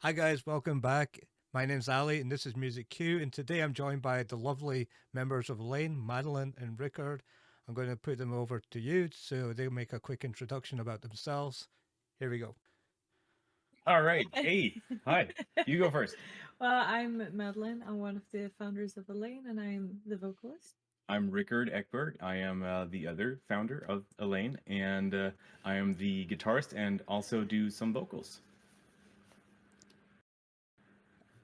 Hi guys, welcome back. My name's Ali and this is Music Q, and today I'm joined by the lovely members of Eleine, Madeleine and Rikard. I'm going to put them over to you so they'll make a quick introduction about themselves. Here we go. All right. Hey, hi. You go first. Well, I'm Madeleine. I'm one of the founders of Eleine, and I'm the vocalist. I'm Rikard Ekberg. I am the other founder of Eleine, and I am the guitarist and also do some vocals.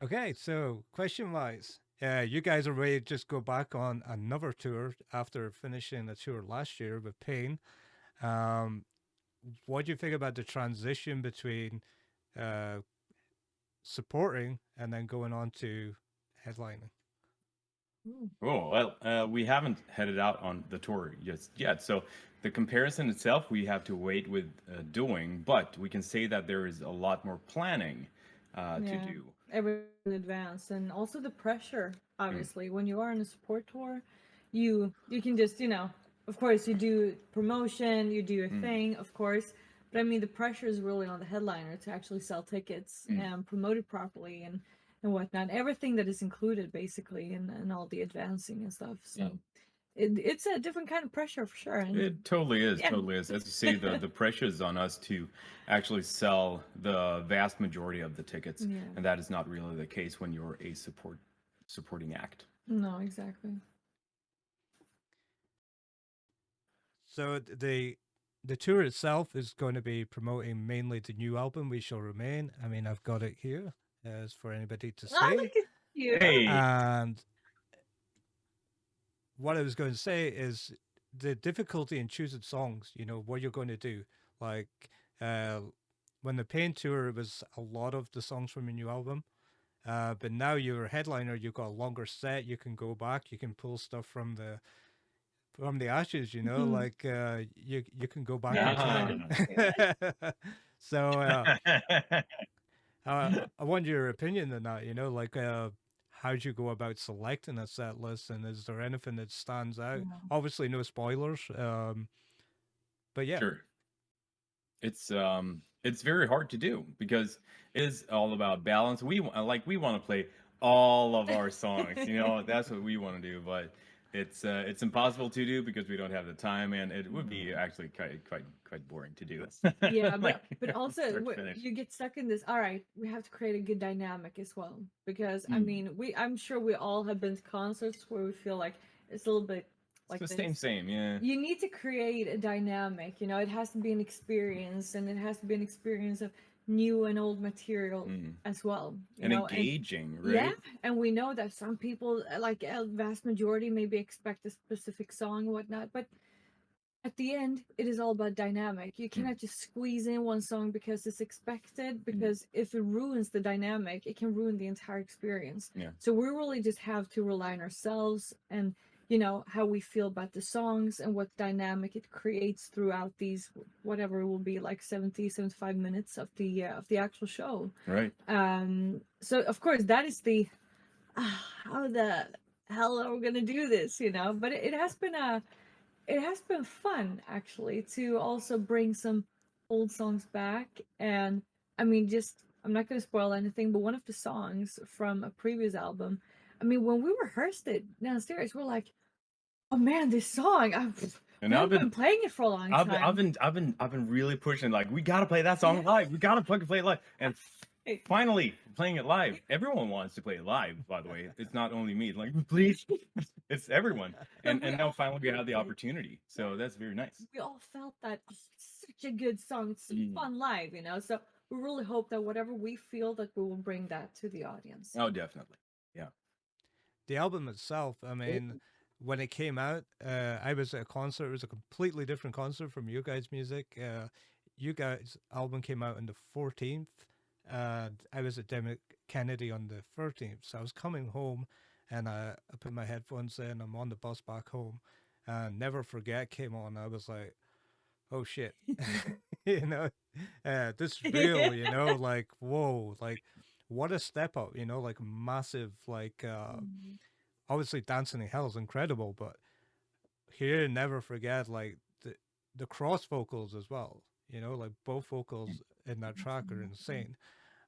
Okay, so question wise, you guys are ready to just go back on another tour after finishing a tour last year with Pain. Um, what do you think about the transition between uh, supporting and then going on to headlining? Ooh. Oh, well, we haven't headed out on the tour just yet. So the comparison itself, we have to wait with doing, but we can say that there is a lot more planning to Yeah, do. everything in advance, and also the pressure. Mm, Obviously, when you are on a support tour, you can just of course, you do promotion, you do your mm, thing, of course. But I mean, the pressure is really on the headliner to actually sell tickets mm, and promote it properly and whatnot. Everything that is included basically, and all the advancing and stuff. mm. So it's a different kind of pressure for sure. And It totally is, yeah. totally is. As you say, the pressure is on us to actually sell the vast majority of the tickets, Yeah. and that is not really the case when you're a supporting act. No, exactly. So the tour itself is going to be promoting mainly the new album "We Shall Remain." I mean, I've got it here as for anybody to Oh, see. look at you. Hey, And what I was going to say is the difficulty in choosing songs. You know what you're going to do. Like uh, when the Pain tour, it was a lot of the songs from your new album. But now you're a headliner. You've got a longer set. You can go back. You can pull stuff from the ashes, Mhm. like you can go back in Yeah, ah. time. true. Yeah. So I want your opinion on that. Like how'd you go about selecting a set list, and is there anything that stands out? Yeah. Obviously, no spoilers. But yeah. Sure. It's very hard to do because it is all about balance. We want to play all of our songs. That's what we want to do, but it's impossible to do because we don't have the time, and it would be actually quite boring to do. Yeah, Like but also start to finish. you get stuck in this. All right, we have to create a good dynamic as well because I Mm. mean, I'm sure we all have been to concerts where we feel like it's a little bit It's like the this. same, yeah. You need to create a dynamic. It has to be an experience, and it has to be an experience of new and old material Mm. as well. And engaging, Yeah, right? and we know that some people, like a vast majority, maybe expect a specific song and whatnot, but at the end, it is all about dynamic. You Mm. cannot just squeeze in one song because it's expected, Mm. because if it ruins the dynamic, it can ruin the entire experience. Yeah. So we really just have to rely on ourselves and how we feel about the songs and what dynamic it creates throughout these whatever it will be like 70, 75 minutes of the actual show. Right. So of course that is the how the hell are we gonna do this, but it has been fun actually to also bring some old songs back. And I mean, just I'm not going to spoil anything, but one of the songs from a previous album, I mean, when we rehearsed it downstairs, we're like, oh man, this song, And we I've haven't been been playing it for a long time. I've been really pushing, like, we gotta play that Yeah. song live. We gotta fucking play it live. And finally playing it live. Everyone wants to play it live, by the way. It's not only me. Like, please, it's everyone. But And we now all finally we felt have the it. opportunity. Yeah, So that's very nice. we all felt that, "Oh, it's such a good song. It's so Mm. fun live. So we really hope that whatever we feel, that we will bring that to the audience. Oh, definitely. Yeah. The album itself, I mean, when it came out, I was at a concert. It was a completely different concert from you guys' music. You guys' album came out on the 14th, and I was at Demi Kennedy on the 13th. So I was coming home, and I put my headphones in. I'm on the bus back home, and Never Forget came on. I was like, oh shit, you know, this is real. Like whoa, like what a step up. Like massive, like. Mhm. Obviously Dancing in Hell is incredible, but here never forget like the cross vocals as well. Like both vocals in that track are insane.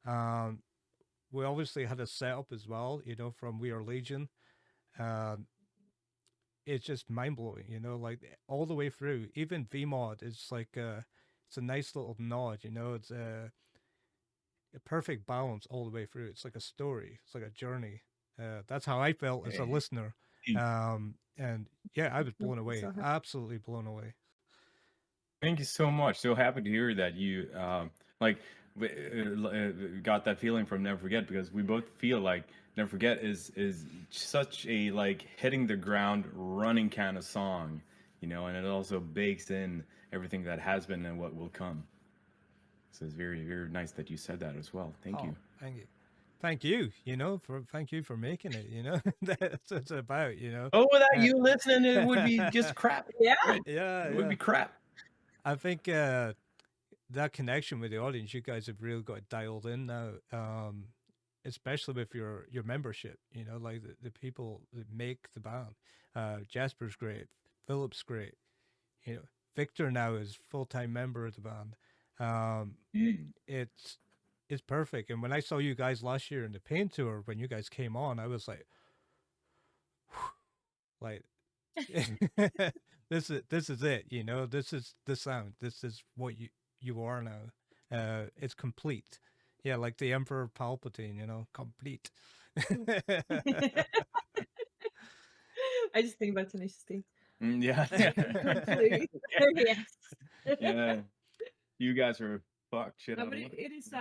Um we obviously had a setup as well, you know, from We Are Legion. Um, it's just mind blowing, you know, like all the way through. Even VMod is like it's a nice little nod, you know. It's a perfect balance all the way through. It's like a story. It's like a journey. That's how I felt as a Hey, listener. And yeah, I was blown away. So happy. Absolutely blown away. thank you so much. So happy to hear that you like got that feeling from Never Forget, because we both feel like Never Forget is such a like hitting the ground running kind of song, you know, and it also bakes in everything that has been and what will come. So it's very, very nice that you said that as well. Thank Oh, you. thank you. Thank you, you know, for thank you for making it, you know. That's what it's about, you know. Oh, without Uh, you listening, it would be just crap. Yeah. Right? yeah, It would yeah. be crap. I think that connection with the audience, you guys have really got dialed in now. Especially with your membership, you know, like the people that make the band. Jasper's great, Philip's great, you know. Victor now is full-time member of the band. Um, Mm. it's it's perfect. And when I saw you guys last year in the Pain tour, when you guys came on, I was like this is it, you know. This is the sound. This is what you are now. It's complete. Yeah, like the Emperor Palpatine, you know, complete. I just think about Tenacious D. Yeah. Complete. Yes. Yeah. You guys are fucked shit No, out but of it, luck. it is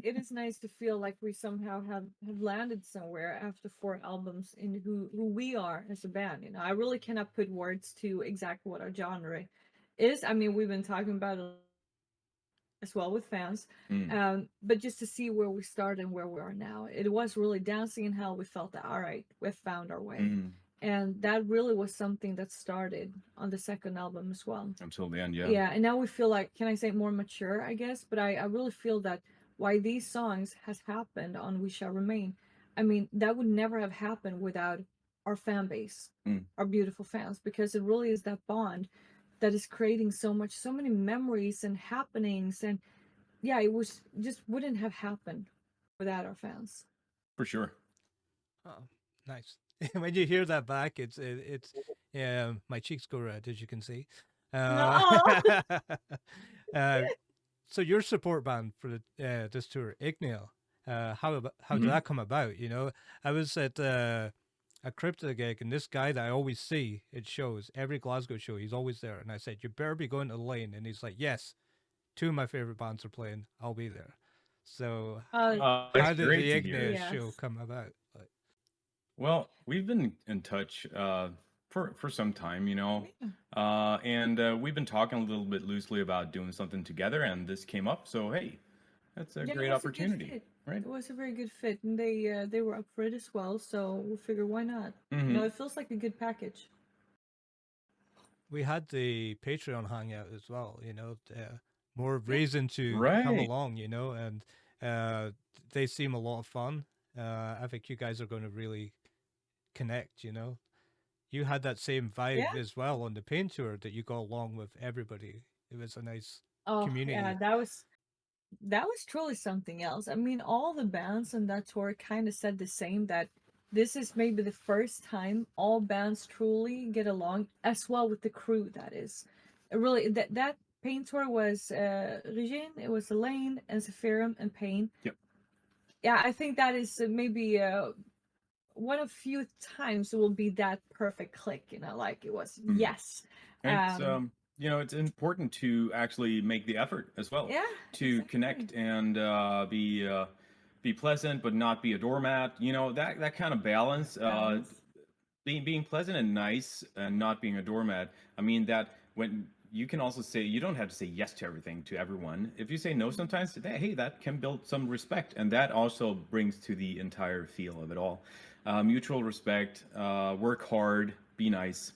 it is nice to feel like we somehow have landed somewhere after 4 albums in who we are as a band. You know, I really cannot put words to exactly what our genre is. I mean, we've been talking about it as well with fans, Mm, but just to see where we started and where we are now, it was really dancing in hell. We felt that all right, we've found our way, mm. and that really was something that started on the second album as well. Until the end, yeah. Yeah, and now we feel like, can I say more mature, I guess, but I really feel that why these songs has happened on We Shall Remain, I mean, that would never have happened without our fan base, Mm, our beautiful fans, because it really is that bond that is creating so much, so many memories and happenings. And yeah, it was just wouldn't have happened without our fans. for sure. Oh, nice. When you hear that back, it's yeah, my cheeks go red, as you can see. Uh, No. uh, so your support band for this tour, Ignale, how did Hmm. that come about? You know, I was at a crypto gig, and this guy that I always see at shows, every Glasgow show, he's always there. And I said, "You better be going to the lane." And he's like, "Yes, two of my favorite bands are playing. I'll be there." So, uh, That's how did great the to hear. Ignale yes. show come about? Like, Well, we've been in touch for some time, you know, Yeah. and we've been talking a little bit loosely about doing something together, and this came up. So hey, that's a Yeah, it great was a good opportunity, fit. right? It was a very good fit, and they were up for it as well. So we figured, why not? You know, Hmm. it feels like a good package. we had the Patreon hangout as well, you know, more Yeah. reason to come Right. along, you know, and uh, they seem a lot of fun. I think you guys are going to really connect, you know. You had that same Yeah. vibe as well on the Pain tour that you got along with everybody. It was a nice Oh, yeah. community. That was truly something else. I mean, all the bands on that tour kind of said the same, that this is maybe the first time all bands truly get along as well with the crew. That is, really that Pain tour was Regine, it was Elaine and Sephirum and Pain. Yep. Yeah, I think that is maybe one of few times it will be that perfect click. You know, like it was. Hmm. Yes. It's you know, it's important to actually make the effort as well Yeah. to Exactly. connect and be pleasant but not be a doormat. You know, that kind of balance. Balance. Being pleasant and nice and not being a doormat. I mean that when you can also say you don't have to say yes to everything to everyone. If you say no sometimes, hey, that can build some respect, and that also brings to the entire feel of it all. Mutual respect, work hard, be nice.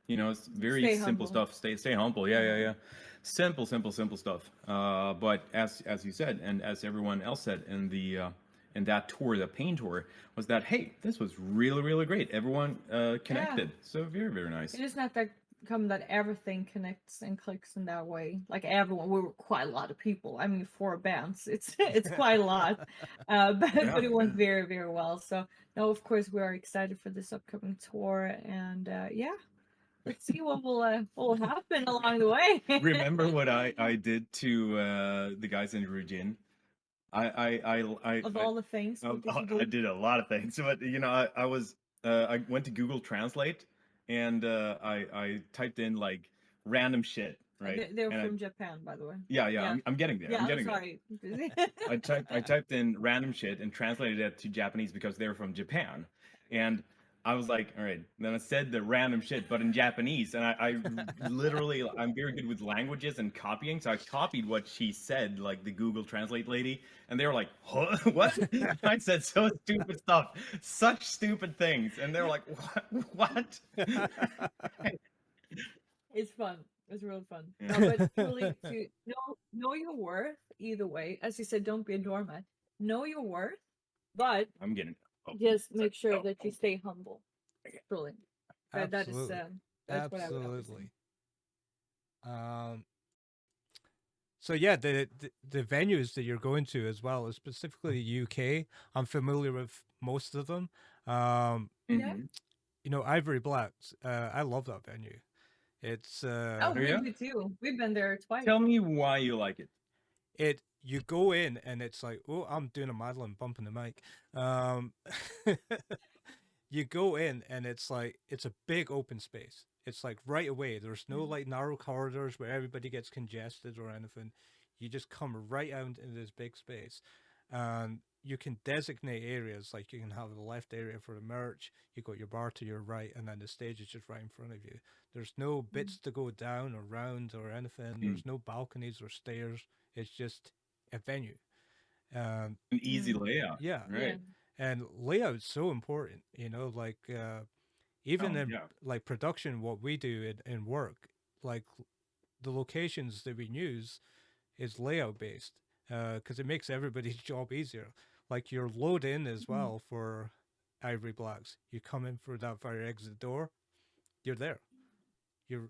You know, it's very Stay simple humble. stuff. Stay humble. Yeah, yeah, yeah. Simple, simple, simple stuff. But as you said, and as everyone else said in that tour, the Pain tour, was that hey, this was really really great. Everyone Yeah. connected. So very very nice. It is not that come that everything connects and clicks in that way. Like everyone, we were quite a lot of people. I mean, 4 bands, it's quite a lot, but Yeah, but it went yeah. very very well. So now, of course, we are excited for this upcoming tour, and yeah, let's see what will happen along the way. Remember what I did to the guys in Rujin? Of all the things, what did you I do? did a lot of things, but you know, I went to Google Translate and I typed in like random shit, right? They're And from Japan, by the way. yeah, Yeah. I'm getting there. Yeah, I'm I'm getting there. sorry. I typed in random shit and translated it to Japanese because they're from Japan. And I was like, all right. Then I said the random shit, but in Japanese. And I literally, I'm very good with languages and copying. So I copied what she said, like the Google Translate lady. And they were like, huh? What? I said so stupid stuff, such stupid things. And they were like, what? It's fun. It's real fun. Yeah. No, but truly, to know your worth either way. As you said, don't be a doormat. Know your worth, but I'm getting. just make sure oh, that you stay humble. Truly, that is Absolutely. that's what I would have to say. Absolutely. Um, so yeah, the venues that you're going to as well, specifically UK, I'm familiar with most of them. Um, Yeah. Mhm. you know, Ivory Blacks, I love that venue. It's Oh, we yeah? do too. We've been there twice. Tell me why you like it. you go in and it's like, oh, I'm doing a Madeleine bumping the mic. You go in and it's like it's a big open space. It's like right away. There's no like narrow corridors where everybody gets congested or anything. You just come right out into this big space, and you can designate areas. Like you can have the left area for the merch. You got your bar to your right, and then the stage is just right in front of you. There's no bits to go down or round or anything. There's no balconies or stairs. It's just a venue. Um, An easy layout. yeah, Yeah. Right. and layout's so important. You know, like even Oh, in yeah. like production, what we do in work, like the locations that we use is layout based because it makes everybody's job easier. Like your load in as well for Ivory Blacks. You come in through that fire exit door, you're there. You're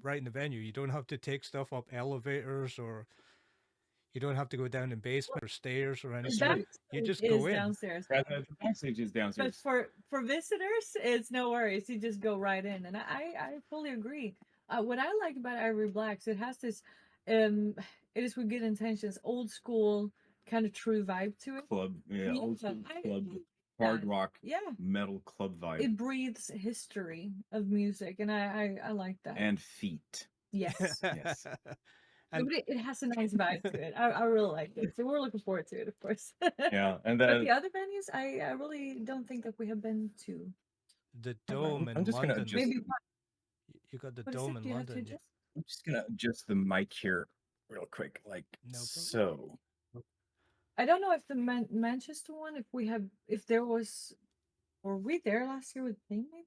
right in the venue. You don't have to take stuff up elevators or you don't have to go down in basement or stairs or anything. That You just is go in. downstairs. The backstage is But downstairs. for visitors, it's no worries. You just go right in, and I fully agree. What I like about Ivory Blacks, it has this, it is with good intentions, old school kind of true vibe to it. Club, yeah, old Yeah, school I club, like hard that. rock, Yeah, metal club vibe, it breathes history of music, and I like that. and feet. Yes, Yes. but it has a nice vibe to it. I really like it, so we're looking forward to it, of course. Yeah, and But the other venues, I really don't think that we have been to. The Alright. Dome I'm in just gonna London. adjust. Maybe You got the what is Dome it? in Do you have to London. adjust? I'm just gonna adjust the mic here real quick, like No problem. so. I don't know if the Manchester one, if there was, were we there last year with Ping? Maybe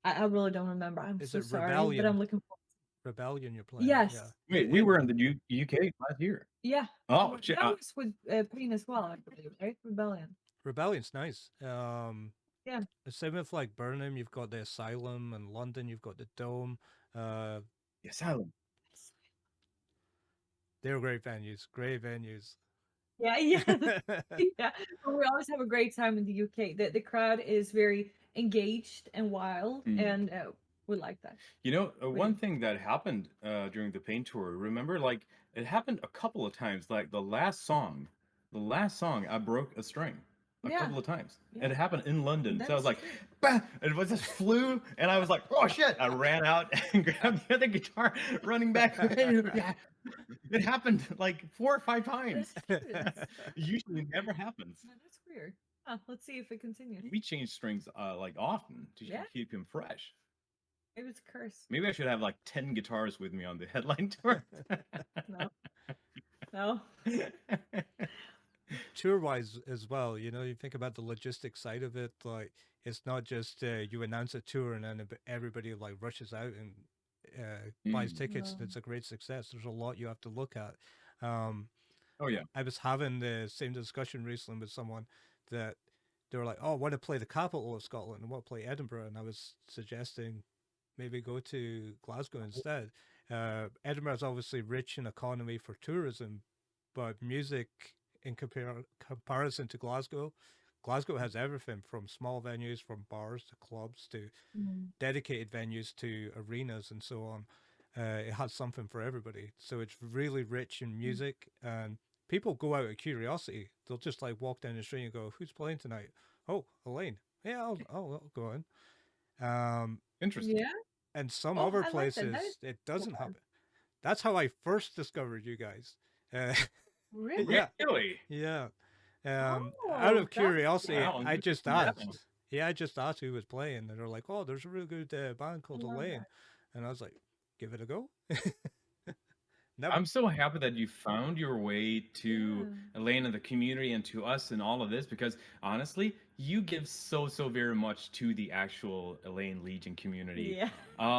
I really don't remember. I'm Is so it sorry, but Rebellion? I'm looking for. Rebellion you're playing. Yes. Yeah. Wait, we were in the UK last year. Yeah. Oh, shit. That was with Ping as well, I believe, right? Rebellion. Rebellion's nice. Yeah. Same with like Burnham, you've got the Asylum, and London, you've got the Dome. The Asylum. They're great venues. Great venues. Yeah, yeah, yeah. But we always have a great time in the UK. The crowd is very engaged and wild, and we like that. You know, one thing that happened during the Pain tour, remember, like it happened a couple of times. Like the last song, I broke a string a Yeah. couple of times. Yeah. It happened in London. So I was That's like, true. bah! It was just flew, and I was like, oh shit! I ran out and grabbed the other guitar, running back. It happened like 4 or 5 times. That's true. That's, Usually it never happens. no, that's weird. Let's see if it continues. We change strings like often to Yeah. keep him fresh. Maybe it's a curse. Maybe I should have like 10 guitars with me on the headline tour. No. Tour wise as well, you know, you think about the logistic side of it. Like, it's not just you announce a tour and then everybody like rushes out and buys tickets and No. it's a great success. There's a lot you have to look at. Oh yeah. I was having the same discussion recently with someone that they were like, "Oh, I want to play the capital of Scotland. I want to play Edinburgh," and I was suggesting maybe go to Glasgow instead. Edinburgh's obviously rich in economy for tourism, but music in comparison to Glasgow, Glasgow has everything from small venues, from bars to clubs to Mm. dedicated venues to arenas and so on. It has something for everybody. So it's really rich in Mm. music, and people go out of curiosity. They'll just like walk down the street and go, "Who's playing tonight?" "Oh, Elaine." "Yeah, I'll go in." Um, Interesting. Yeah. and some Oh, other I like that. That is places it cool. doesn't happen. That's how I first discovered you guys. Uh, Really? yeah, Really? yeah. Out Oh, of that's curiosity, Wow. I Good just to know. asked. Yeah, I just asked who was playing, and they're like, "Oh, there's a really good band I called love Elaine," that. and I was like, "Give it a go." Never. I'm so happy that you found your way to Yeah. Elaine and the community and to us and all of this because honestly, you give so very much to the actual Elaine Legion community. Yeah.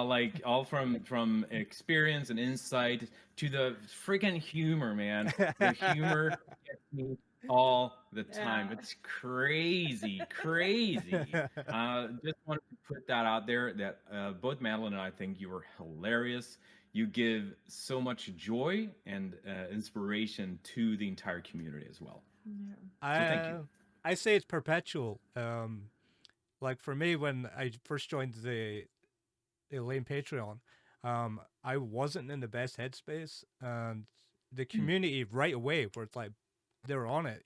Like all from experience and insight to the freaking humor, man. The humor gets me all the time. Yeah. It's crazy, crazy. Just wanted to put that out there that both Madeline and I think you were hilarious. You give so much joy and inspiration to the entire community as well. Yeah. So thank you. I I say it's perpetual. Like for me, when I first joined the Elaine Patreon, I wasn't in the best headspace, and the Mm. community right away where it's like they're on it.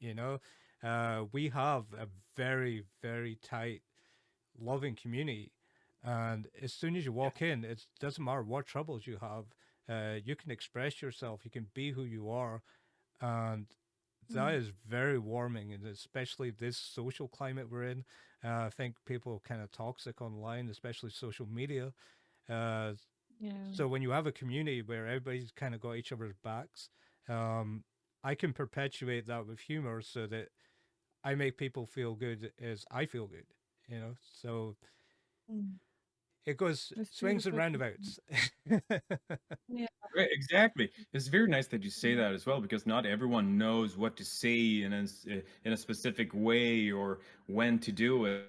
We have a very tight, loving community, and as soon as you Yeah. walk in, it doesn't matter what troubles you have. You can express yourself. You can be who you are, and that Mm. is very warming, and especially this social climate we're in. I think people are kind of toxic online, especially social media. Uh, Yeah. so when you have a community where everybody's kind of got each other's backs, um, I can perpetuate that with humor so that I make people feel good as I feel good. So Mm. it goes That's swings and beautiful. roundabouts. Yeah. Right, exactly. It's very nice that you say that as well because not everyone knows what to say in a specific way or when to do it.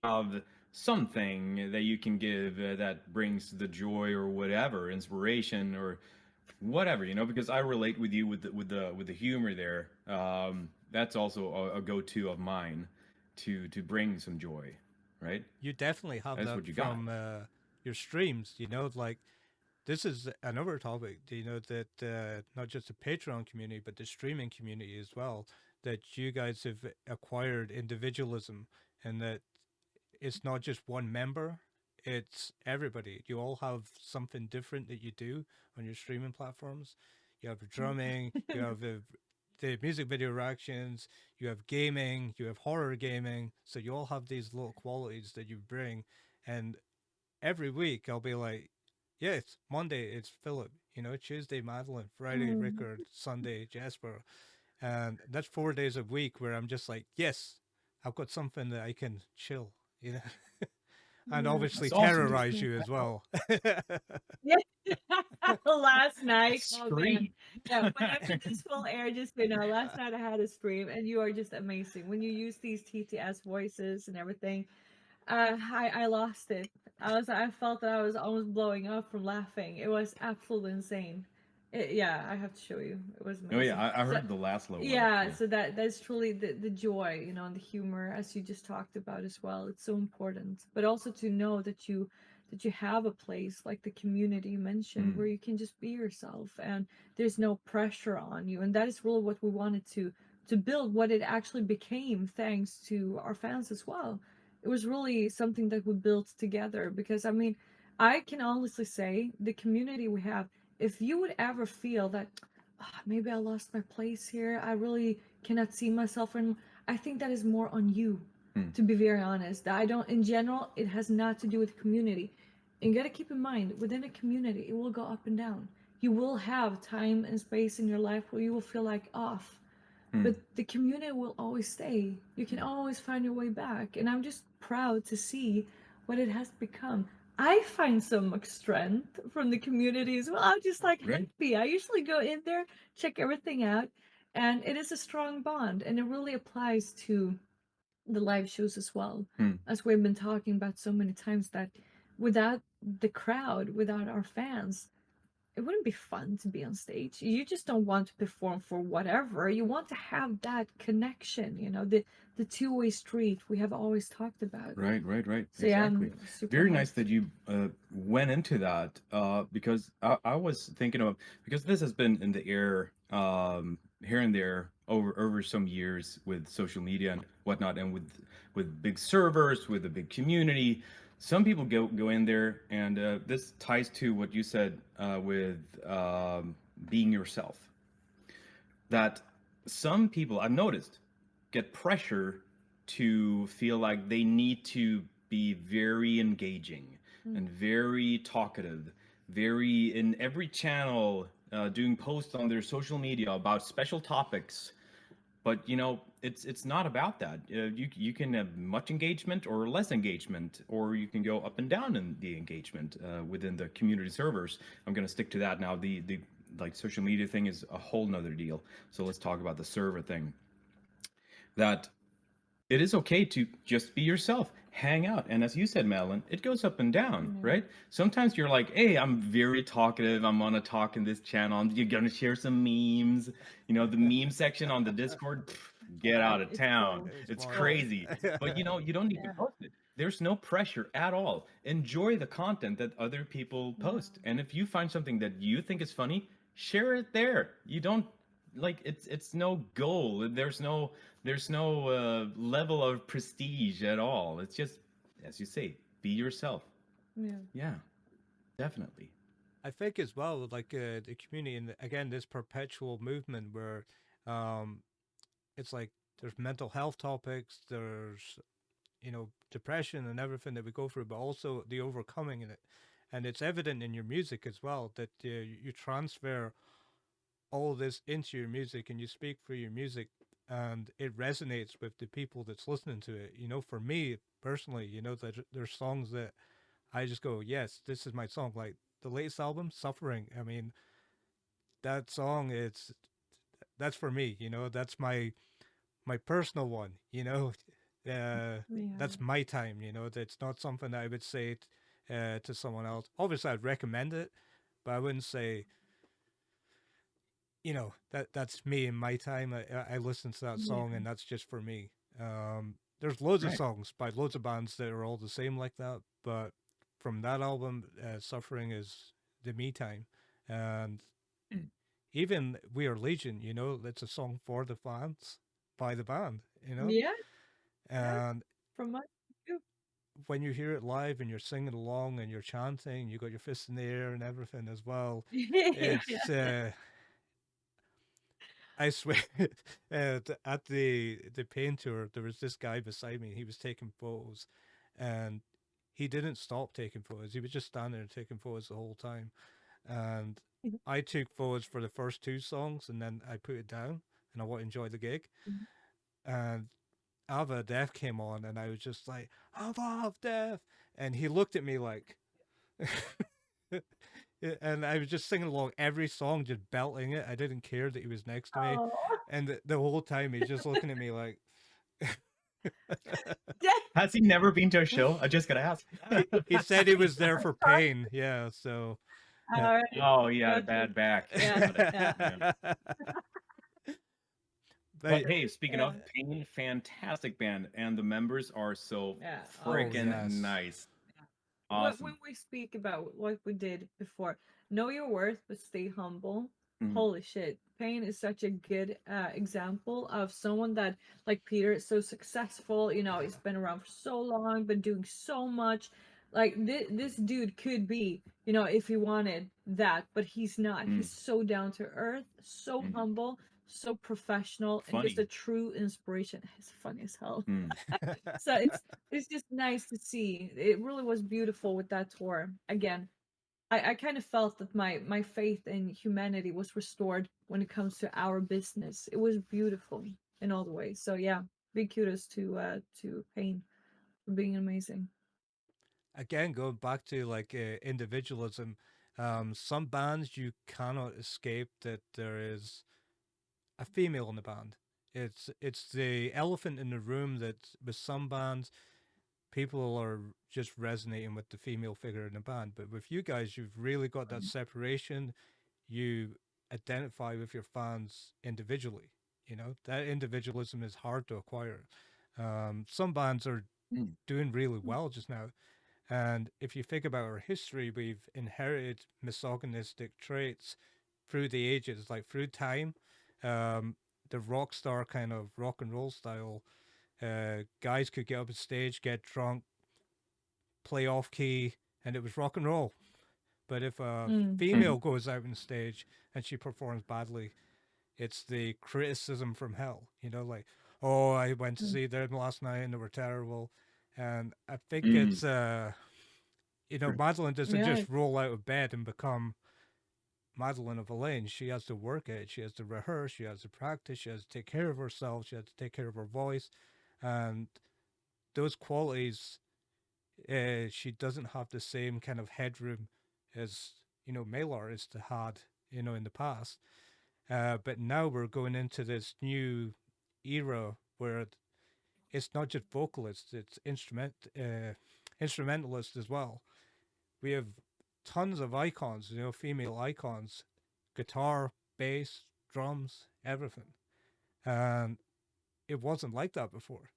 Of something that you can give that brings the joy or whatever, inspiration or whatever, because I relate with you with the humor there. That's also a go-to of mine to bring some joy, right? You definitely have That's that what you got. from your streams. Like this is another topic. That not just the Patreon community, but the streaming community as well. That you guys have acquired individualism, and that it's not just one member, it's everybody. You all have something different that you do on your streaming platforms. You have drumming, you have the music video reactions, you have gaming, you have horror gaming. So you all have these little qualities that you bring. And every week I'll be like, yeah, it's Monday, it's Philip. Tuesday, Madeline, Friday, Mm. Rikard, Sunday, Jasper. And that's 4 days a week where I'm just like, yes, I've got something that I can chill, you know, and Yeah. obviously That's awesome, dude. terrorize you as well. Yeah. Last night, That's oh man, great. yeah. Whenever this will air, just last night I had a stream, and you are just amazing when you use these TTS voices and everything. I lost it. I felt that I was almost blowing up from laughing. It was absolutely insane. Yeah, I have to show you. It was Oh yeah, amazing. I So heard the last low one yeah, too. so that's truly the joy, and the humor as you just talked about as well. It's so important. But also to know that you have a place like the community you mentioned where Mm. you can just be yourself and there's no pressure on you. And that is really what we wanted to build, what it actually became thanks to our fans as well. It was really something that we built together because I mean, I can honestly say the community we have, if you would ever feel that maybe I lost my place here, I really cannot see myself anymore, I think that is more on you, Mm. to be very honest. I don't, in general, it has not to do with community. And you got to keep in mind, within a community, it will go up and down. You will have time and space in your life where you will feel like off, Mm. but the community will always stay. You can always find your way back. And I'm just proud to see what it has become. I find so much strength from the community as well. I'm just like Right. happy. I usually go in there, check everything out, and it is a strong bond. And it really applies to the live shows as well, Mm. as we've been talking about so many times, that without the crowd, without our fans, it wouldn't be fun to be on stage. You just don't want to perform for whatever. You want to have that connection, the two-way street we have always talked about. Right. So yeah, Exactly. I'm super Very nice hyped. that you went into that because I was thinking of because this has been in the air here and there over some years with social media and whatnot, and with big servers, with a big community. Some people go in there, and this ties to what you said with being yourself. That some people I've noticed get pressure to feel like they need to be very engaging and very talkative, very in every channel, doing posts on their social media about special topics. But it's not about that. You can have much engagement or less engagement, or you can go up and down in the engagement within the community servers. I'm going to stick to that now. The like social media thing is a whole nother deal. So let's talk about the server thing. That it is okay to just be yourself, hang out. And as you said, Madeline, it goes up and down, Yeah. right? Sometimes you're like, hey, I'm very talkative. I'm going to talk in this channel. You're going to share some memes. The meme section on the Discord, get out of It's town. full. It's Full. crazy. But you don't need to Yeah. post it. There's no pressure at all. Enjoy the content that other people Yeah. post. And if you find something that you think is funny, share it there. You don't like it's no goal. There's no level of prestige at all. It's just, as you say, be yourself. Yeah. Yeah, definitely. I think as well, like the community, and again, this perpetual movement where um, it's like there's mental health topics, there's depression and everything that we go through, but also the overcoming in it, and it's evident in your music as well that you transfer all this into your music and you speak through your music, and it resonates with the people that's listening to it. For me personally, that there's songs that I just go, yes, this is my song. Like the latest album, Suffering. I mean, that song, that's for me. That's my personal one. Yeah. That's my time. That's not something that I would say to someone else. Obviously, I'd recommend it, but I wouldn't say, that's me in my time. I listen to that Yeah. song, and that's just for me. There's loads of Right. songs by loads of bands that are all the same like that, but from that album, Suffering is the me time, and even We Are Legion. It's a song for the fans by the band. Yeah. Yeah. And From my too. when you hear it live and you're singing along and you're chanting, you got your fists in the air and everything as well. Yeah. It's I swear, at the pain tour, there was this guy beside me. He was taking photos, and he didn't stop taking photos. He was just standing there taking photos the whole time. And I took photos for the first two songs, and then I put it down, and I want to enjoy the gig. And Ava Death came on, and I was just like, Ava Death, and he looked at me like. And I was just singing along every song, just belting it. I didn't care that he was next to me, Oh. and the whole time he's just looking at me like. Has he never been to a show? I just gotta ask. He said he was there for pain. Yeah, so. All right. Oh, yeah, Gotcha. bad back. Yeah. Got it. Yeah. Yeah. But But hey, speaking Yeah. of Pain, fantastic band, and the members are so Yeah. freaking yes. nice. When Awesome. we speak about what we did before, know your worth, but stay humble. Mhm. Holy shit. Payne is such a good example of someone that, like Peter, is so successful. He's been around for so long, been doing so much. Like, this dude could be, if he wanted that, but he's not. He's so down to earth, so humble, so professional, and just Funny. a true inspiration. He's funny as hell. Mm. So it's just nice to see. It really was beautiful with that tour. Again, I kind of felt that my faith in humanity was restored when it comes to our business. It was beautiful in all the ways. So yeah, big kudos to Payne for being amazing. Again, going back to like individualism, some bands you cannot escape that there is a female in the band. It's the elephant in the room that with some bands people are just resonating with the female figure in the band. But with you guys, you've really got that separation. You identify with your fans individually. You know, that individualism is hard to acquire. Some bands are Mm. doing really well just now. And if you think about our history, we've inherited misogynistic traits through the ages, like through time. Um, the rock star kind of rock and roll style, guys could get up on stage, get drunk, play off key, and it was rock and roll. But if a Mm. female goes out on stage and she performs badly, it's the criticism from hell. You know, like, oh, I went to Mm. see them last night and they were terrible. And I think Mm. it's Madeleine doesn't Yeah. just roll out of bed and become Madeleine of Eleine. She has to work it. She has to rehearse. She has to practice. She has to take care of herself. She has to take care of her voice, and those qualities, she doesn't have the same kind of headroom as male artists had in the past. But now we're going into this new era where it's not just vocalists; it's instrumentalists as well. We have tons of icons, female icons, guitar, bass, drums, everything. And it wasn't like that before.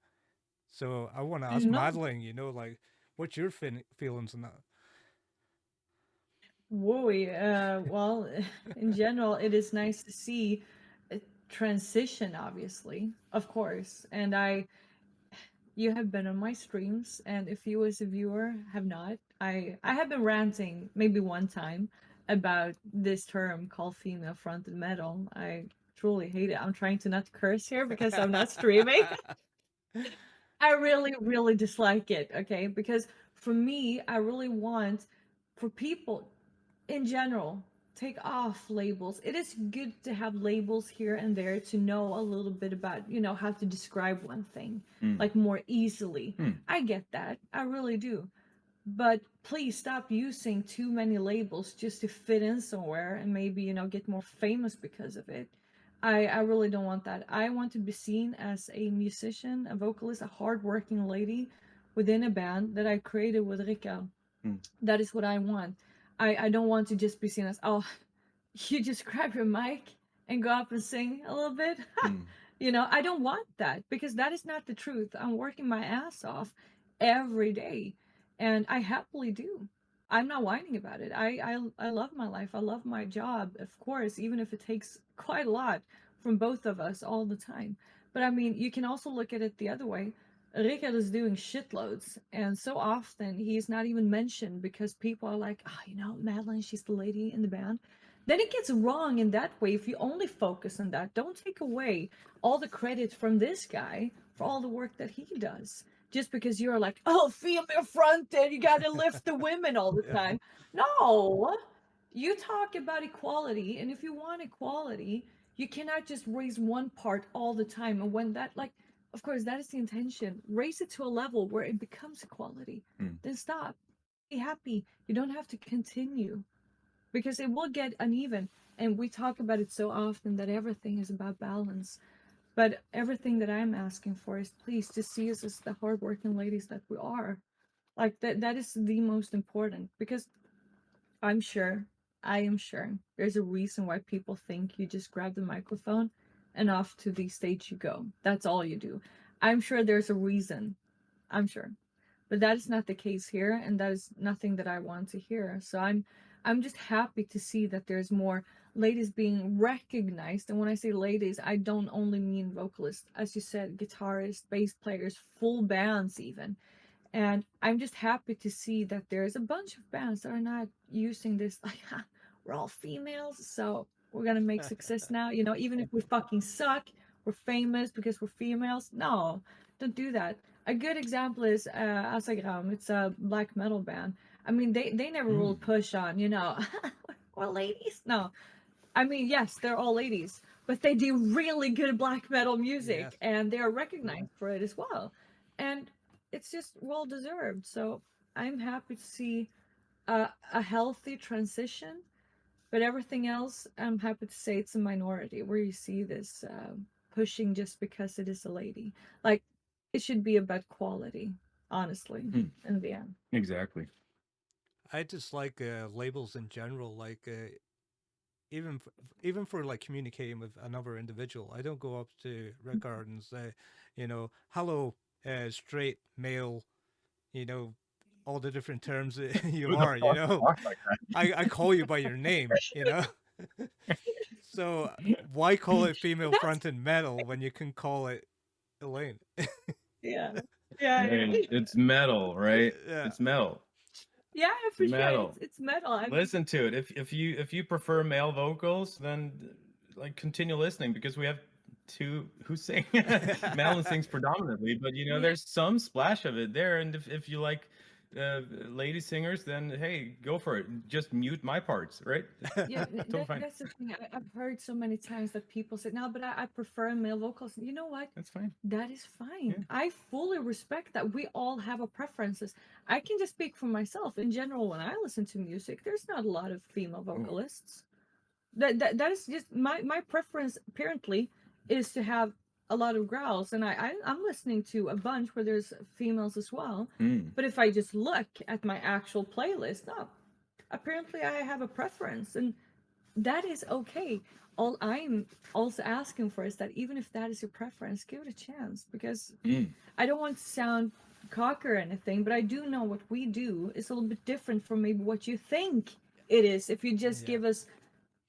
So I want to ask No. Madeline, like, what's your feelings on that? Whoa. Well, in general, it is nice to see a transition, obviously, of course. And you have been on my streams, and if you as a viewer have not, I have been ranting maybe one time about this term called female fronted metal. I truly hate it. I'm trying to not curse here because I'm not streaming. I really, really dislike it, okay? Because for me, I really want for people in general, take off labels. It is good to have labels here and there to know a little bit about, how to describe one thing Mm. like more easily. Mm. I get that. I really do. But please stop using too many labels just to fit in somewhere and maybe, get more famous because of it. I really don't want that. I want to be seen as a musician, a vocalist, a hardworking lady within a band that I created with Rikard. Mm. That is what I want. I don't want to just be seen as, oh, you just grab your mic and go up and sing a little bit. Mm. I don't want that because that is not the truth. I'm working my ass off every day and I happily do. I'm not whining about it. I love my life. I love my job, of course, even if it takes quite a lot from both of us all the time. But I mean, you can also look at it the other way. Rikard is doing shitloads, and so often he's not even mentioned because people are like, oh, Madeleine, she's the lady in the band. Then it gets wrong in that way if you only focus on that. Don't take away all the credit from this guy for all the work that he does. Just because you're like, oh, female fronted, you gotta lift the women all the time. No, you talk about equality, and if you want equality, you cannot just raise one part all the time. And when that, like, of course, that is the intention. Raise it to a level where it becomes equality. Mm. Then stop. Be happy. You don't have to continue because it will get uneven. And we talk about it so often that everything is about balance. But everything that I'm asking for is please to see us as the hardworking ladies that we are. Like that is the most important because I'm sure, I am sure there's a reason why people think you just grab the microphone and off to the stage you go. That's all you do. I'm sure there's a reason. I'm sure. But that is not the case here, and that is nothing that I want to hear. So I'm just happy to see that there's more ladies being recognized. And when I say ladies, I don't only mean vocalists, as you said, guitarists, bass players, full bands even. And I'm just happy to see that there's a bunch of bands that are not using this like, we're all females, so we're gonna make success now. Even if we fucking suck, we're famous because we're females. No, don't do that. A good example is Asagram. It's a black metal band. I mean, they never will push on, we're ladies. No, I mean, yes, they're all ladies, but they do really good black metal music Yes. and they're recognized for it as well. And it's just well deserved. So I'm happy to see a healthy transition, but everything else, I'm happy to say it's a minority where you see this pushing just because it is a lady. Like, it should be about quality. honestly, Hmm. in the end. Exactly. I just like labels in general. Like even even for like communicating with another individual, I don't go up to Rikard and say, hello, straight male, you know, all the different terms that you Who the are. fuck talks like I call you by your name. So why call it female That's fronted metal when you can call it Elaine? yeah, that? yeah, Hey, it's metal, right? Yeah. It's metal. yeah, It's for sure. metal. It's metal. I mean, Listen to it. If you prefer male vocals, then like continue listening because we have two who sing. Madeline sings predominantly, but yeah, there's some splash of it there. And if you like lady singers, then hey, go for it. Just mute my parts, right? yeah. Totally fine. That's the thing. I've heard so many times that people say, "No, but I prefer male vocals." You know what? That's fine. That is fine. Yeah. I fully respect that. We all have our preferences. I can just speak for myself. In general, when I listen to music, there's not a lot of female Oh. vocalists. That is just my preference. Apparently, is to have a lot of growls, and I'm listening to a bunch where there's females as well. Mm. But if I just look at my actual playlist, no, apparently I have a preference, and that is okay. All I'm also asking for is that even if that is your preference, give it a chance, because Mm. I don't want to sound cocky or anything, but I do know what we do is a little bit different from maybe what you think it is if you just Yeah. give us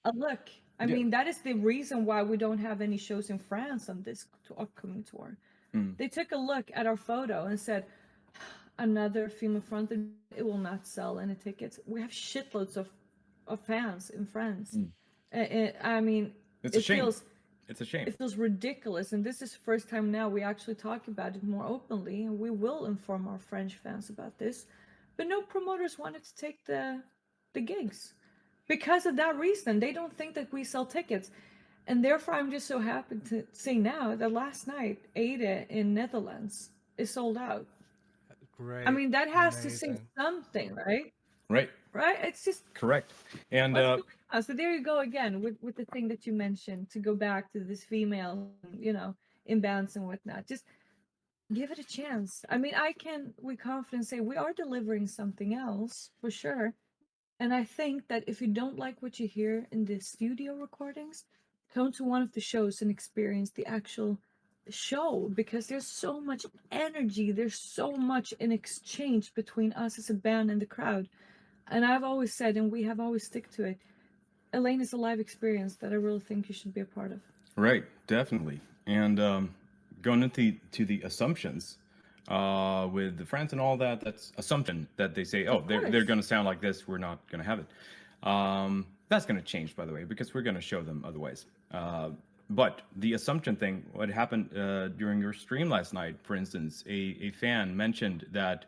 a look. I Yeah. mean, that is the reason why we don't have any shows in France on this upcoming tour. Mm. They took a look at our photo and said, another female fronted, it will not sell any tickets. We have shitloads of fans in France. Mm. I mean, It's a it shame. feels It's a shame. it feels ridiculous, and this is the first time now we actually talk about it more openly, and we will inform our French fans about this. But no promoters wanted to take the gigs because of that reason. They don't think that we sell tickets, and therefore I'm just so happy to say now that last night Ada in Netherlands is sold out. I Great. mean, that has to say Amazing. something, right? Right. Right? It's just Correct. And what's going on. So there you go again with the thing that you mentioned, to go back to this female, in bands and whatnot. Just give it a chance. I mean, I can with confidence say we are delivering something else for sure. And I think that if you don't like what you hear in the studio recordings, come to one of the shows and experience the actual show, because there's so much energy, there's so much in exchange between us as a band and the crowd. And I've always said, and we have always stick to it, Elaine is a live experience that I really think you should be a part of. right, definitely. And going into the assumptions with the friends and all that, that's assumption that they say, oh, Of they're course. going to sound like this. We're not going to have it. That's going to change, by the way, because we're going to show them otherwise. But the assumption thing, what happened during your stream last night, for instance, a fan mentioned that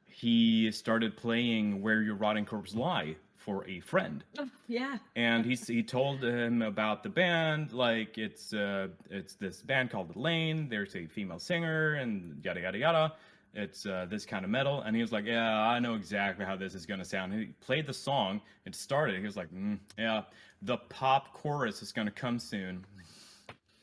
he started playing Where Your Rotting Corpse Lie for a friend. Oh, yeah. And he told him about the band, like it's this band called Eleine. There's a female singer and yada yada yada. It's this kind of metal, and he was like, "Yeah, I know exactly how this is gonna sound." He played the song. It started. He was like, "Yeah, the pop chorus is gonna come soon,"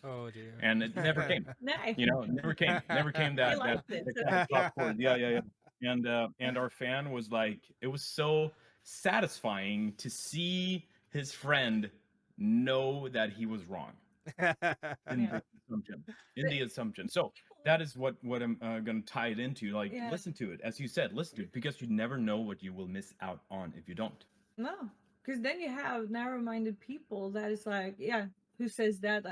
Oh dear. and it never came. Nice. It never came. Never came He that liked it. the So kind of pop chorus. Yeah, yeah, yeah. And our fan was like, it was so satisfying to see his friend know that he was wrong in yeah. the assumption. In the assumption. So that is what I'm going to tie it into. Like, Yeah. listen to it, as you said, listen to it, because you never know what you will miss out on if you don't. No, because then you have narrow-minded people that is like, yeah, who says that?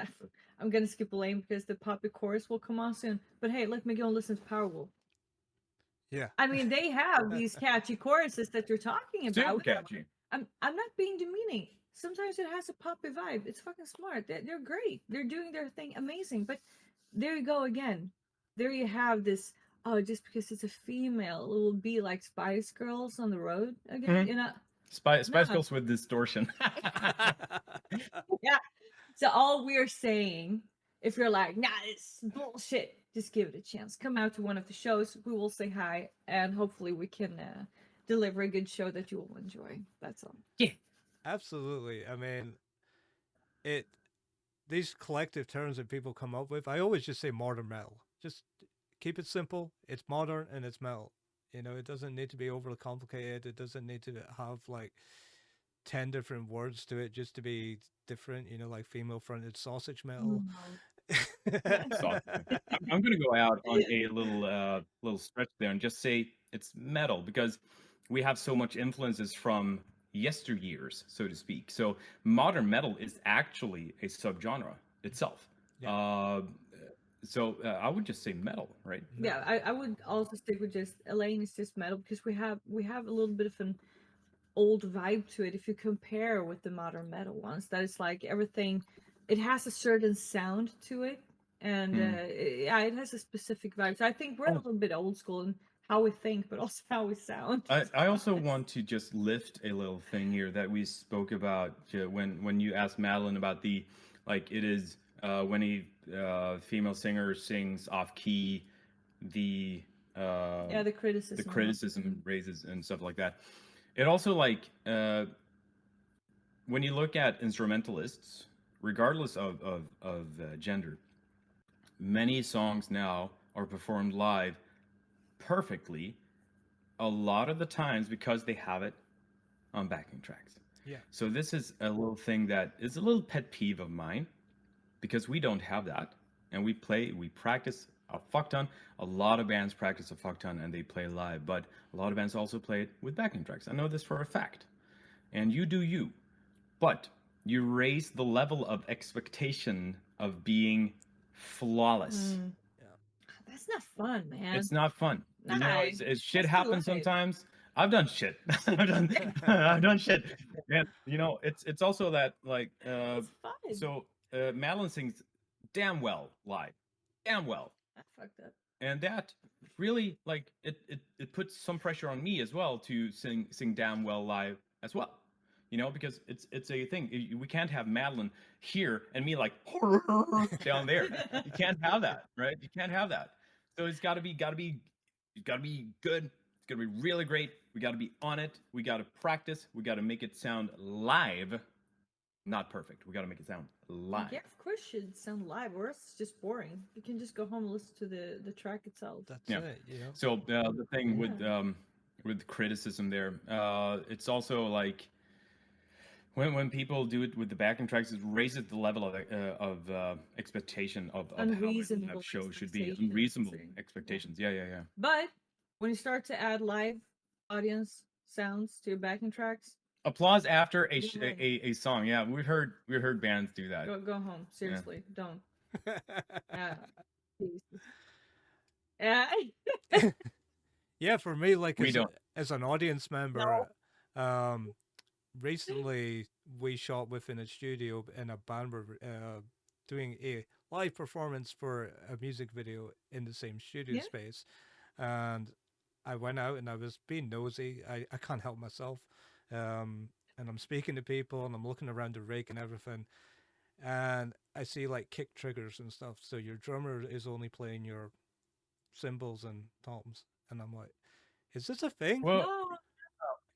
I'm gonna skip a lane because the poppy chorus will come on soon. But hey, let me go and listen to Powerwolf. Yeah. I mean, they have these catchy choruses that you're talking Super about. catchy. I'm not being demeaning. Sometimes it has a poppy vibe. It's fucking smart. They're great. They're doing their thing amazing. But there you go again. There you have this. Oh, just because it's a female, it will be like Spice Girls on the road again. Mhm. You know. Spice No. Girls with distortion. Yeah. So all we're saying, if you're like, nah, it's bullshit, just give it a chance. Come out to one of the shows. We will say hi, and hopefully we can deliver a good show that you will enjoy. That's all. Yeah. Absolutely. I mean, these collective terms that people come up with, I always just say modern metal. Just keep it simple. It's modern and it's metal. You know, it doesn't need to be overly complicated. It doesn't need to have like 10 different words to it just to be different. You know, like female fronted sausage metal. No. So I'm going to go out on a little stretch there and just say it's metal because we have so much influences from yesteryears, so to speak. So modern metal is actually a subgenre itself. Yeah. I would just say metal, right? Yeah, I would also stick with just Eleine is just metal because we have a little bit of an old vibe to it if you compare with the modern metal ones. That is like everything, it has a certain sound to it, and yeah, it has a specific vibe. So I think we're a little bit old school in how we think, but also how we sound. I also want to just lift a little thing here that we spoke about when you asked Madeleine about the like it is when a female singer sings off key, the Yeah, the criticism raises and stuff like that. It also like when you look at instrumentalists, regardless of gender, many songs now are performed live perfectly a lot of the times because they have it on backing tracks. Yeah. So this is a little thing that is a little pet peeve of mine because we don't have that, and we practice a fuck ton. A lot of bands practice a fuck ton and they play live, but a lot of bands also play it with backing tracks. I know this for a fact. And you do you. But you raise the level of expectation of being flawless. That's not fun, man. It's not fun. You know, it's shit That's happens life. sometimes. I've done shit. I've done shit. And you know, it's also that like It's fun. so Madeleine sings damn well live. Damn well. I fucked up. And that really like it puts some pressure on me as well to sing damn well live as well. You know, because it's a thing. We can't have Madeleine here and me like down there. You can't have that, right? You can't have that. So it's got to be good. It's got to be really great. We got to be on it. We got to practice. We got to make it sound live, not perfect. We got to make it sound live. Yeah, of course, it should sound live, or else it's just boring. You can just go home and listen to the track itself. That's Yeah. it. You know. So the thing with criticism there, it's also like when people do it with the backing tracks, it raises the level of expectation of how Unreasonable that show should be. expectations. Unreasonable expectations. Yeah. But when you start to add live audience sounds to your backing tracks, Applause after Go home. a song. Yeah, we heard bands do that. go home. Seriously, don't. Please. Yeah. Yeah, for me, like We don't. as an audience member, recently we shot within a studio in a band were doing a live performance for a music video in the same studio Yeah. space, and I went out and I was being nosy. I can't help myself, and I'm speaking to people and I'm looking around the rig and everything, and I see like kick triggers and stuff. So your drummer is only playing your cymbals and toms, and I'm like, is this a thing? Well,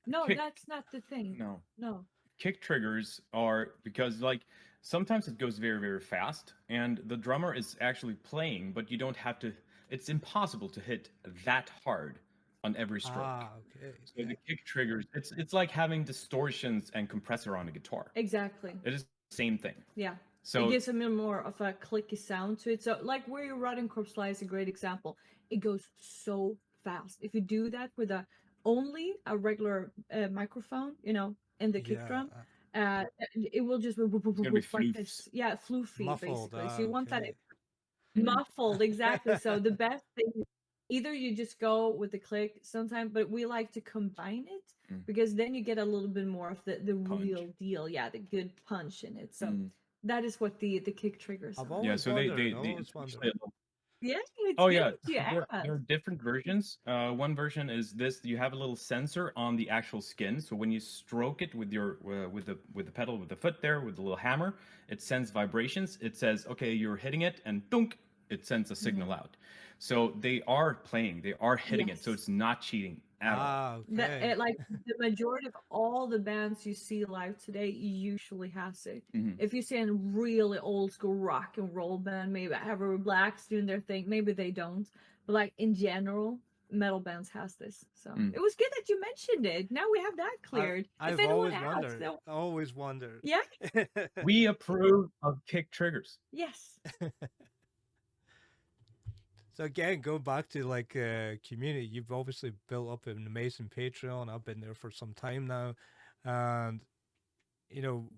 No, kick- that's not the thing. No. kick triggers are because like sometimes it goes very very fast and the drummer is actually playing, but you don't have to. It's impossible to hit that hard on every stroke. Okay. So the kick triggers, it's like having distortions and compressor on a guitar. Exactly. It is the same thing. Yeah. So it gives a little more of a clicky sound to it. So, like where your Rotting Corpse Fly is a great example. It goes so fast. If you do that with only a regular microphone, you know, in the kick drum, it will just gonna be like this. Yeah, floofy muffled. basically. So you want that Okay. muffled, exactly. So the best thing, either you just go with the click sometimes, but we like to combine it because then you get a little bit more of the real deal. Yeah, the good punch in it. So that is what the kick triggers I've are. always yeah, so wondered, they always especially wondered. Yeah, it's oh good yeah, that you there asked. are different versions. One version is this: you have a little sensor on the actual skin, so when you stroke it with your with the pedal with the foot there with the little hammer, it sends vibrations. It says, okay, you're hitting it, and dunk, it sends a signal out. So they are playing, they are hitting it, so Yes. it's not cheating at all. Okay. Like the majority of all the bands you see live today usually has it. If you see a really old school rock and roll band, maybe Every Black's doing their thing, maybe they don't. but like in general, metal bands has this. So Mm. it was good that you mentioned it. Now we have that cleared. If I've anyone always asks, wondered. they'll... Always wondered. Yeah. We approve of kick triggers. Yes. So again, go back to like community. You've obviously built up an amazing Patreon. I've been there for some time now, and you know,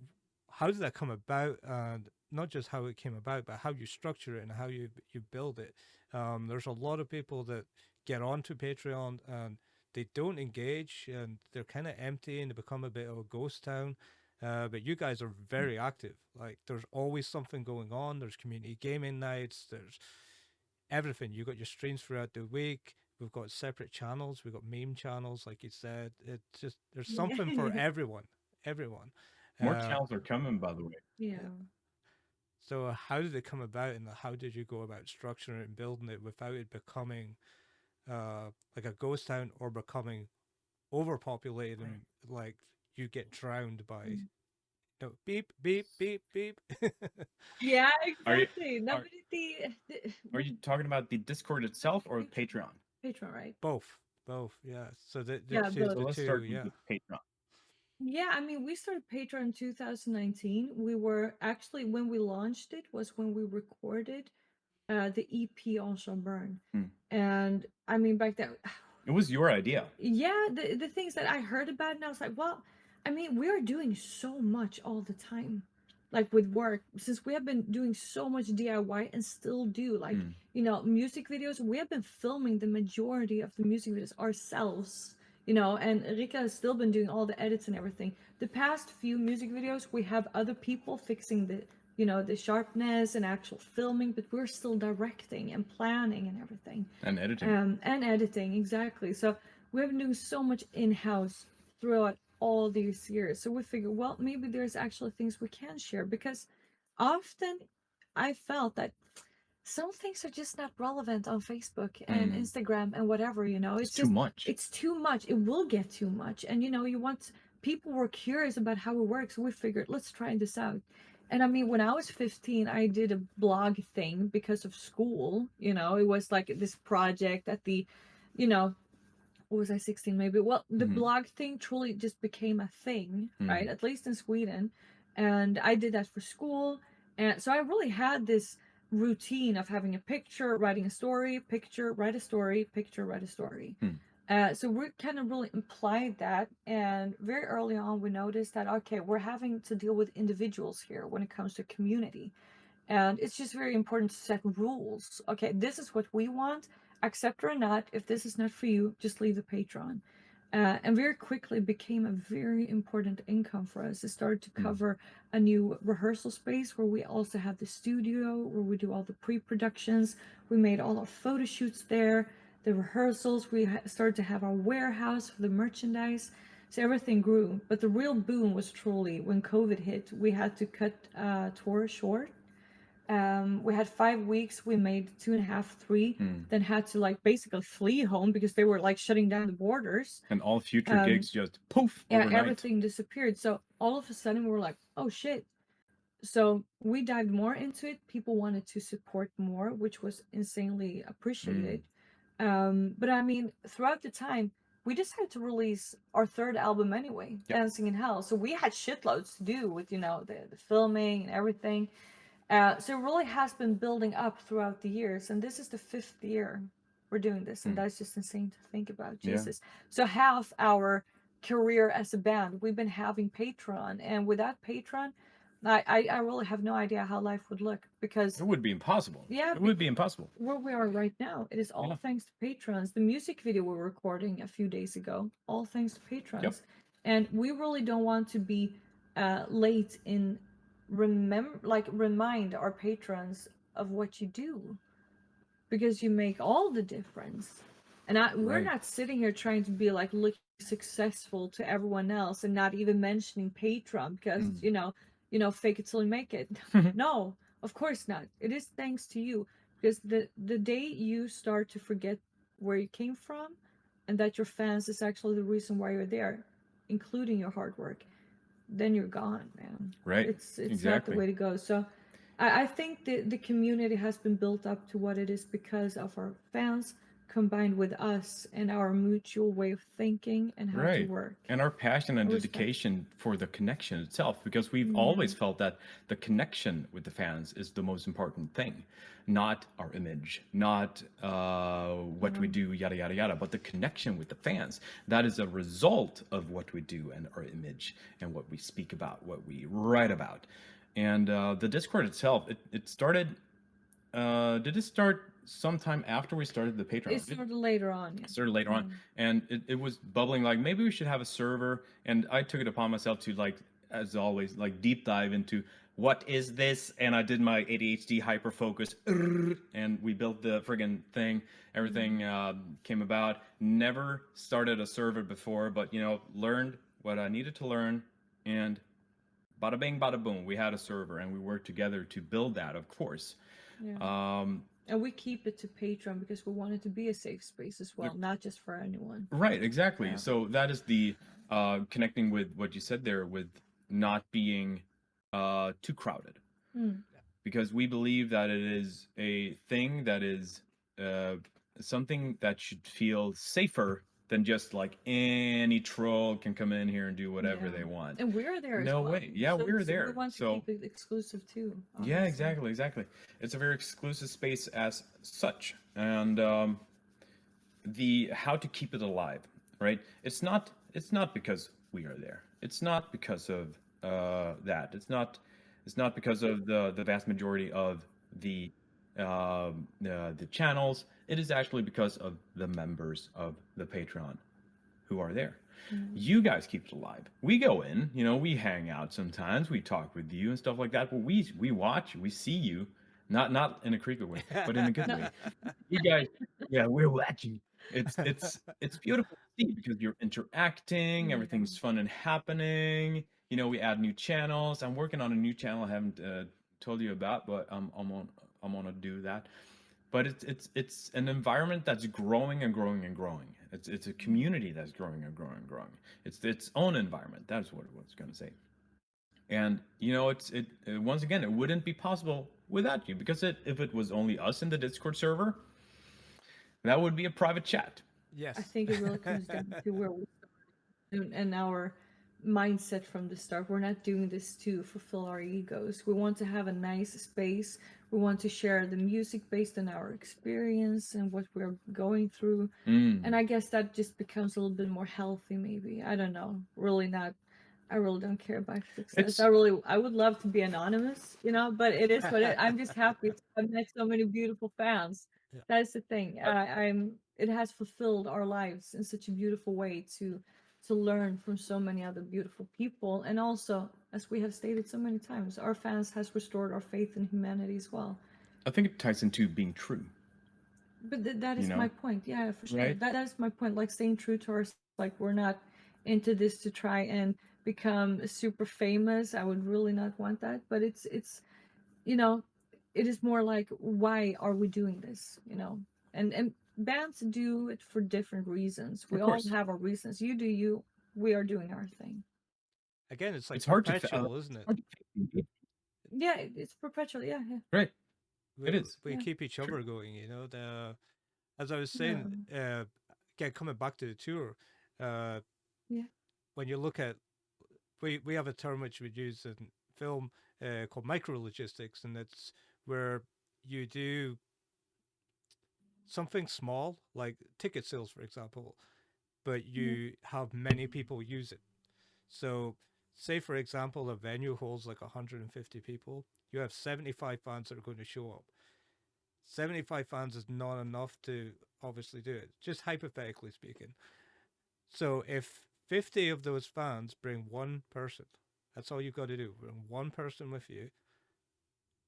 how did that come about? And not just how it came about, but how you structure it and how you build it. There's a lot of people that get onto Patreon and they don't engage, and they're kind of empty and they become a bit of a ghost town. But you guys are very active. Like there's always something going on. There's community gaming nights. There's everything. You got your streams throughout the week. We've got separate channels. We've got meme channels, like you said. It's just there's something for everyone. Everyone. More channels are coming, by the way. Yeah. So how did it come about, and how did you go about structuring it and building it without it becoming like a ghost town or becoming overpopulated and like you get drowned by beep beep beep beep. Yeah, Are you- exactly. No, but Are you talking about the Discord itself or Patreon? Patreon, right? Both, yeah. So Yeah, choose both. So the let's two. start Yeah. with Patreon. Yeah, I mean, we started Patreon in 2019. We were actually, when we launched it was when we recorded the EP on Burn. And I mean, back then, It was your idea. yeah, the things that I heard about, and I was like, well, I mean, we are doing so much all the time, like with work, since we have been doing so much DIY and still do, like, you know, music videos. We have been filming the majority of the music videos ourselves, you know, and Rika has still been doing all the edits and everything. The past few music videos, we have other people fixing the, you know, the sharpness and actual filming, but we're still directing and planning and everything. And editing. And editing, exactly. So we've been doing so much in-house throughout all these years. So we figured, well, maybe there's actually things we can share, because often I felt that some things are just not relevant on Facebook and Instagram and whatever, you know. It's just too much. It's too much. It will get too much. And you know, people were curious about how it works. So we figured, let's try this out. And I mean, when I was 15, I did a blog thing because of school. You know, it was like this project at the, you know, what was I, 16 maybe? Well, the blog thing truly just became a thing, right? At least in Sweden. And I did that for school. And so I really had this routine of having a picture, writing a story, picture, write a story, picture, write a story. So we kind of really implied that. And very early on, we noticed that, okay, we're having to deal with individuals here when it comes to community. And it's just very important to set rules. Okay, this is what we want, accept or not. If this is not for you, just leave the Patreon. And very quickly became a very important income for us. It started to cover a new rehearsal space where we also have the studio where we do all the pre-productions. We made all our photo shoots there, the rehearsals. We started to have our warehouse for the merchandise. So everything grew. But the real boom was truly when COVID hit. We had to cut tour short. We had 5 weeks. We made 2.5, 3. Then had to like basically flee home because they were like shutting down the borders. And all future gigs just poof overnight. Everything disappeared. So all of a sudden we were like, oh shit. So we dived more into it. People wanted to support more, which was insanely appreciated. But I mean, throughout the time, we decided to release our third album anyway, Dancing in Hell. So we had shitloads to do with, you know, the filming and everything. So it really has been building up throughout the years, and this is the 5th year we're doing this, and that's just insane to think about. Jesus. So half our career as a band, we've been having Patreon, and without Patreon, I really have no idea how life would look, because it would be impossible. Yeah, it would be impossible. Where we are right now, it is all thanks to patrons. The music video we're recording a few days ago, all thanks to patrons. And we really don't want to be late in remind our patrons of what you do, because you make all the difference. And we're not sitting here trying to be like looking successful to everyone else and not even mentioning Patreon because you know fake it till you make it. No, of course not. It is thanks to you, because the day you start to forget where you came from and that your fans is actually the reason why you're there, including your hard work, then you're gone, man. Right. It's exactly not the way to go. So I think the community has been built up to what it is because of our fans combined with us and our mutual way of thinking and how to Right. work. And our passion and I respect. dedication for the connection itself, because we've Yeah. always felt that the connection with the fans is the most important thing, not our image, not what we Yeah. do, yada, yada, yada, but the connection with the fans. That is a result of what we do and our image and what we speak about, what we write about. And the Discord itself, it started, did it start sometime after we started the Patreon? It started later on. Yeah. Started later on, Yeah. and it was bubbling like maybe we should have a server. And I took it upon myself to, like, as always, like deep dive into what is this, and I did my ADHD hyper focus, and we built the friggin' thing. Everything came about. Never started a server before, but learned what I needed to learn, and bada bing, bada boom, we had a server, and we worked together to build that, of course. Yeah. Um, And we keep it to Patreon because we want it to be a safe space as well, not just for anyone. Right, exactly. Yeah. So that is the connecting with what you said there, with not being too crowded, Mm. because we believe that it is a thing that is uh, something that should feel safer than just like any troll can come in here and do whatever Yeah. they want. And we're there as No well. way. Yeah, So, we're so there. we want to So keep it exclusive too. yeah, Honestly. exactly. It's a very exclusive space as such, and the how to keep it alive, right? It's not because we are there. It's not because of that. It's not because of the vast majority of the channels. It is actually because of the members of the Patreon who are there. You guys keep it alive. We go in, we hang out sometimes, we talk with you and stuff like that, but we watch, we see you, not in a creepy way, but in a good way. You guys, yeah, we're watching. It's beautiful to see because you're interacting, everything's fun and happening. We add new channels. I'm working on a new channel I haven't told you about, but I'm gonna do that. But it's an environment that's growing and growing and growing. It's a community that's growing and growing and growing. It's its own environment. That's what I was gonna say. And once again, it wouldn't be possible without you, because if it was only us in the Discord server, that would be a private chat. Yes. I think it really comes down to where we and our mindset from the start. We're not doing this to fulfill our egos. We want to have a nice space. We want to share the music based on our experience and what we're going through. And I guess that just becomes a little bit more healthy, maybe. I don't know. Really not. I really don't care about success. I would love to be anonymous, but it is what I'm just happy to have met so many beautiful fans. Yeah. That's the thing. It has fulfilled our lives in such a beautiful way to learn from so many other beautiful people. And also, as we have stated so many times, our fans has restored our faith in humanity as well. I think it ties into being true. But that is my point. Yeah, for sure. Right? That's my point. Like staying true to ourselves. Like we're not into this to try and become super famous. I would really not want that. But it's it is more like, why are we doing this? And bands do it for different reasons. We Of all course. have our reasons. You do you. We are doing our thing. Again, it's like It's hard to perpetual, isn't it? Yeah, it's perpetual. Yeah, yeah. Right. We, It is. We Yeah. keep each other going, as I was saying, again, coming back to the tour, Yeah. when you look at, we have a term which we use in film called micro logistics, and it's where you do something small, like ticket sales, for example, but you have many people use it. So, say for example, a venue holds like 150 people. You have 75 fans that are going to show up. 75 fans is not enough to obviously do it, just hypothetically speaking. So, if 50 of those fans bring one person, that's all you've got to do. Bring one person with you.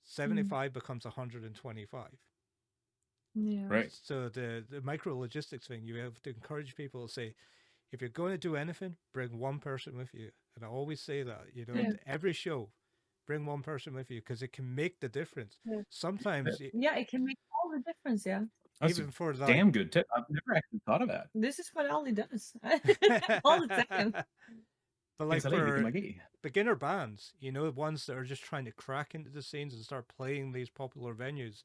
75 becomes 125. Yeah. Right. So the micro logistics thing, you have to encourage people to say, if you're going to do anything, bring one person with you. And I always say that, Yeah. every show, bring one person with you because it can make the difference. Yeah. Sometimes, Yeah, it can make all the difference. Yeah. That's even a for that. damn good tip. I've never actually thought of that. This is what Ali does all the time. But Thanks, like Eleine. Vilken for magi. beginner bands, you know, ones that are just trying to crack into the scenes and start playing these popular venues,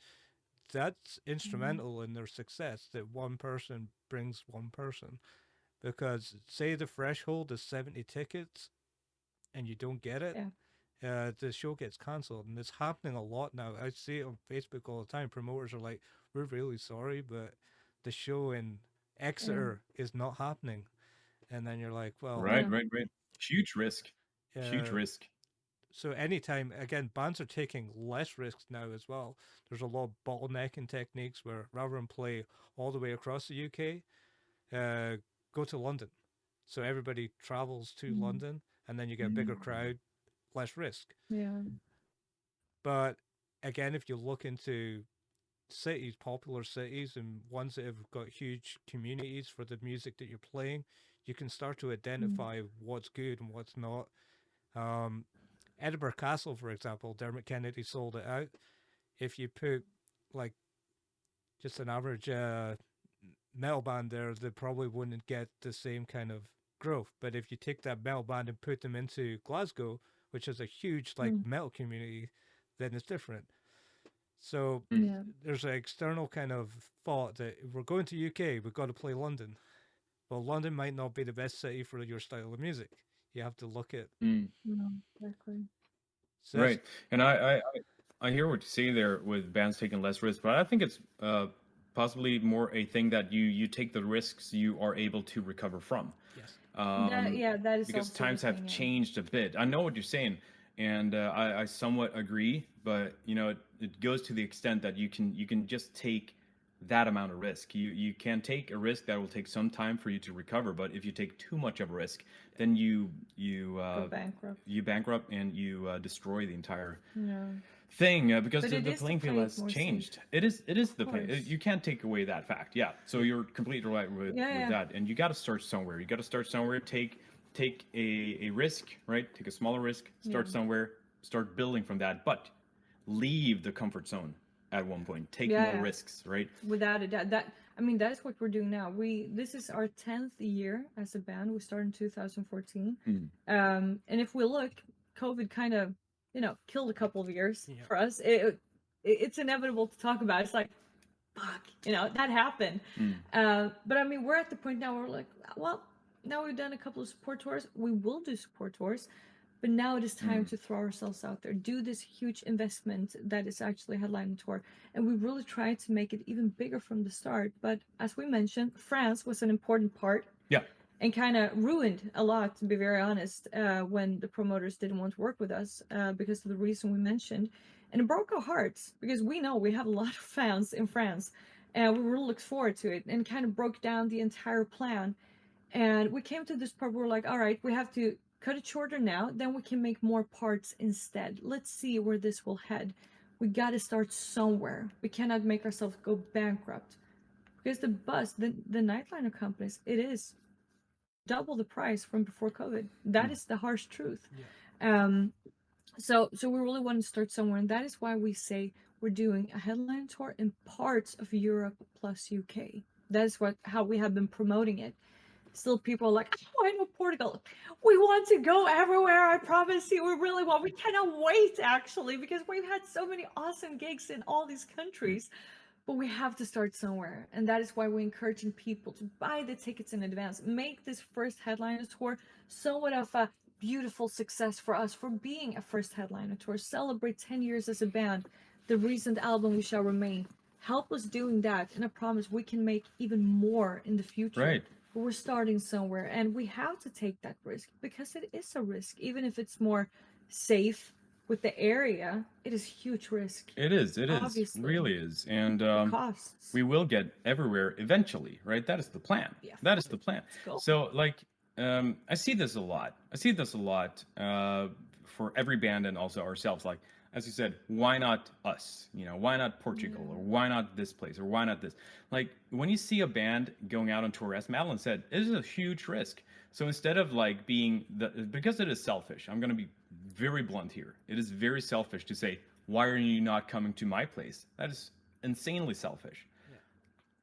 that's Mhm. instrumental in their success that one person brings one person. Because say the threshold is 70 tickets and you don't get it, Yeah. the show gets cancelled. And it's happening a lot now. I see it on Facebook all the time. Promoters are like, we're really sorry, but the show in Yeah. Exeter is not happening. And then you're like, well, Right, Yeah. right, right. Huge risk. Huge uh, risk. so anytime, again, bands are taking less risks now as well. There's a lot of bottlenecking techniques where rather than play all the way across the UK, go to London. So everybody travels to Mhm. London, and then you get a bigger Mhm. crowd, less risk. Yeah. But again, if you look into cities, popular cities, and ones that have got huge communities for the music that you're playing, you can start to Mm. identify what's good and what's not. Um, Edinburgh Castle, for example, Dermot Kennedy sold it out. If you put like just an average metal band there, they probably wouldn't get the same kind of growth. But if you take that metal band and put them into Glasgow, which is a huge like Mm. metal community, then it's different. So Mm. Yeah. there's an external kind of thought that if we're going to UK, we've got to play London. Well, London might not be the best city for your style of music. You have to look at Mm. No, exactly. so that's Right. And I hear what you say there with bands taking less risks, but I think it's possibly more a thing that you take the risks you are able to recover from. yes, That Um, yeah, that is because also the times have thing. Yeah. changed a bit. I know what you're saying, and I somewhat agree, but you know, it goes to the extent that you can just take that amount of risk. You can take a risk that will take some time for you to recover, but if you take too much of a risk, then Go bankrupt. you bankrupt and you destroy the entire Yeah. thing because But it the is to playing field play it has more safe. changed. It is Of the play. course. You can't take away that fact. Yeah. So yeah, you're completely right Yeah, with yeah. that, and you got to start somewhere. You got to start somewhere. Take a risk, right? Take a smaller risk. Yeah. Start somewhere. Start building from that, but leave the comfort zone at one point. Take Yeah, more yeah. risks, right? Without a doubt. That I mean, that's what we're doing now. This is our 10th year as a band. We started in 2014. Mm. And if we look, COVID kind of, killed a couple of years yeah, for us. It's inevitable to talk about. It's like, fuck, that happened. Mm. But I mean, we're at the point now where we're like, well, now we've done a couple of support tours. We will do support tours, but now it is time Mm. to throw ourselves out there, do this huge investment that is actually a headline tour. And we really tried to make it even bigger from the start. But as we mentioned, France was an important part Yeah. and kind of ruined a lot, to be very honest, when the promoters didn't want to work with us because of the reason we mentioned. And it broke our hearts because we know we have a lot of fans in France and we really looked forward to it, and kind of broke down the entire plan. And we came to this part where we're like, all right, we have to cut it shorter now, then we can make more parts instead. Let's see where this will head. We got to start somewhere. We cannot make ourselves go bankrupt because the nightliner companies, it is double the price from before COVID. That Mm. is the harsh truth. yeah, Um, so we really want to start somewhere, and that is why we say we're doing a headline tour in parts of Europe plus UK. That is how we have been promoting it. Still, people are like, oh, I know Portugal. We want to go everywhere. I promise you, we really want. We cannot wait, actually, because we've had so many awesome gigs in all these countries. But we have to start somewhere. And that is why we're encouraging people to buy the tickets in advance. Make this first headliner tour somewhat of a beautiful success for us for being a first headliner tour. Celebrate 10 years as a band. The recent album, We Shall Remain. Help us doing that. And I promise we can make even more in the future. Right. But we're starting somewhere. And we have to take that risk because it is a risk. Even if it's more safe with the area, it is huge risk. It is. It is. Obviously. Really is. And The costs. we will get everywhere eventually, right? That is the plan. Yeah, That is the plan. let's go. So, like, I see this a lot. I see this a lot for every band and also ourselves. Like, as you said, why not us? You know, why not Portugal, or why not this place, or why not this? Like, when you see a band going out on tour, as Madeleine said, it is a huge risk. So instead of like being because it is selfish, I'm going to be very blunt here. It is very selfish to say, why are you not coming to my place? That is insanely selfish. yeah,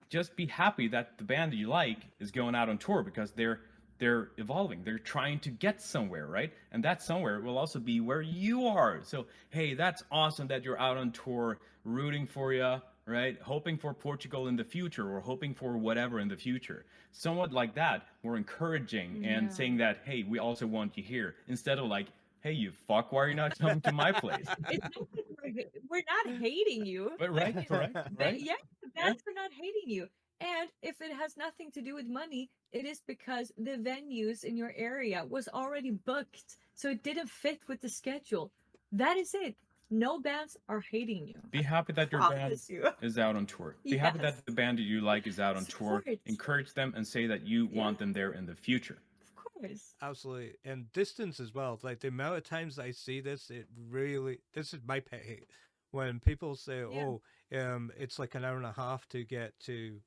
Just be happy that the band that you like is going out on tour because they're they're evolving, they're trying to get somewhere, right? And that somewhere will also be where you are. So hey, that's awesome that you're out on tour, rooting for you, right? Hoping for Portugal in the future, or hoping for whatever in the future. Somewhat like that, we're encouraging and Yeah. saying that, hey, we also want you here, instead of like, hey, you fuck, why are you not coming to my place? It's not that we're not hating you. But right, correct, right? Yeah, Yeah. that's for not hating you. And if it has nothing to do with money, it is because the venues in your area was already booked, so it didn't fit with the schedule. That is it. No bands are hating you. Be happy that your band Promise you. is out on tour. Be happy Yes. that the band that you like is out on tour. Support. Encourage them and say that you Yeah. want them there in the future. Of course. Absolutely. And distance as well. Like the amount of times I see this, it really, this is my pet hate. When people say, Yeah. oh, it's like an hour and a half to get to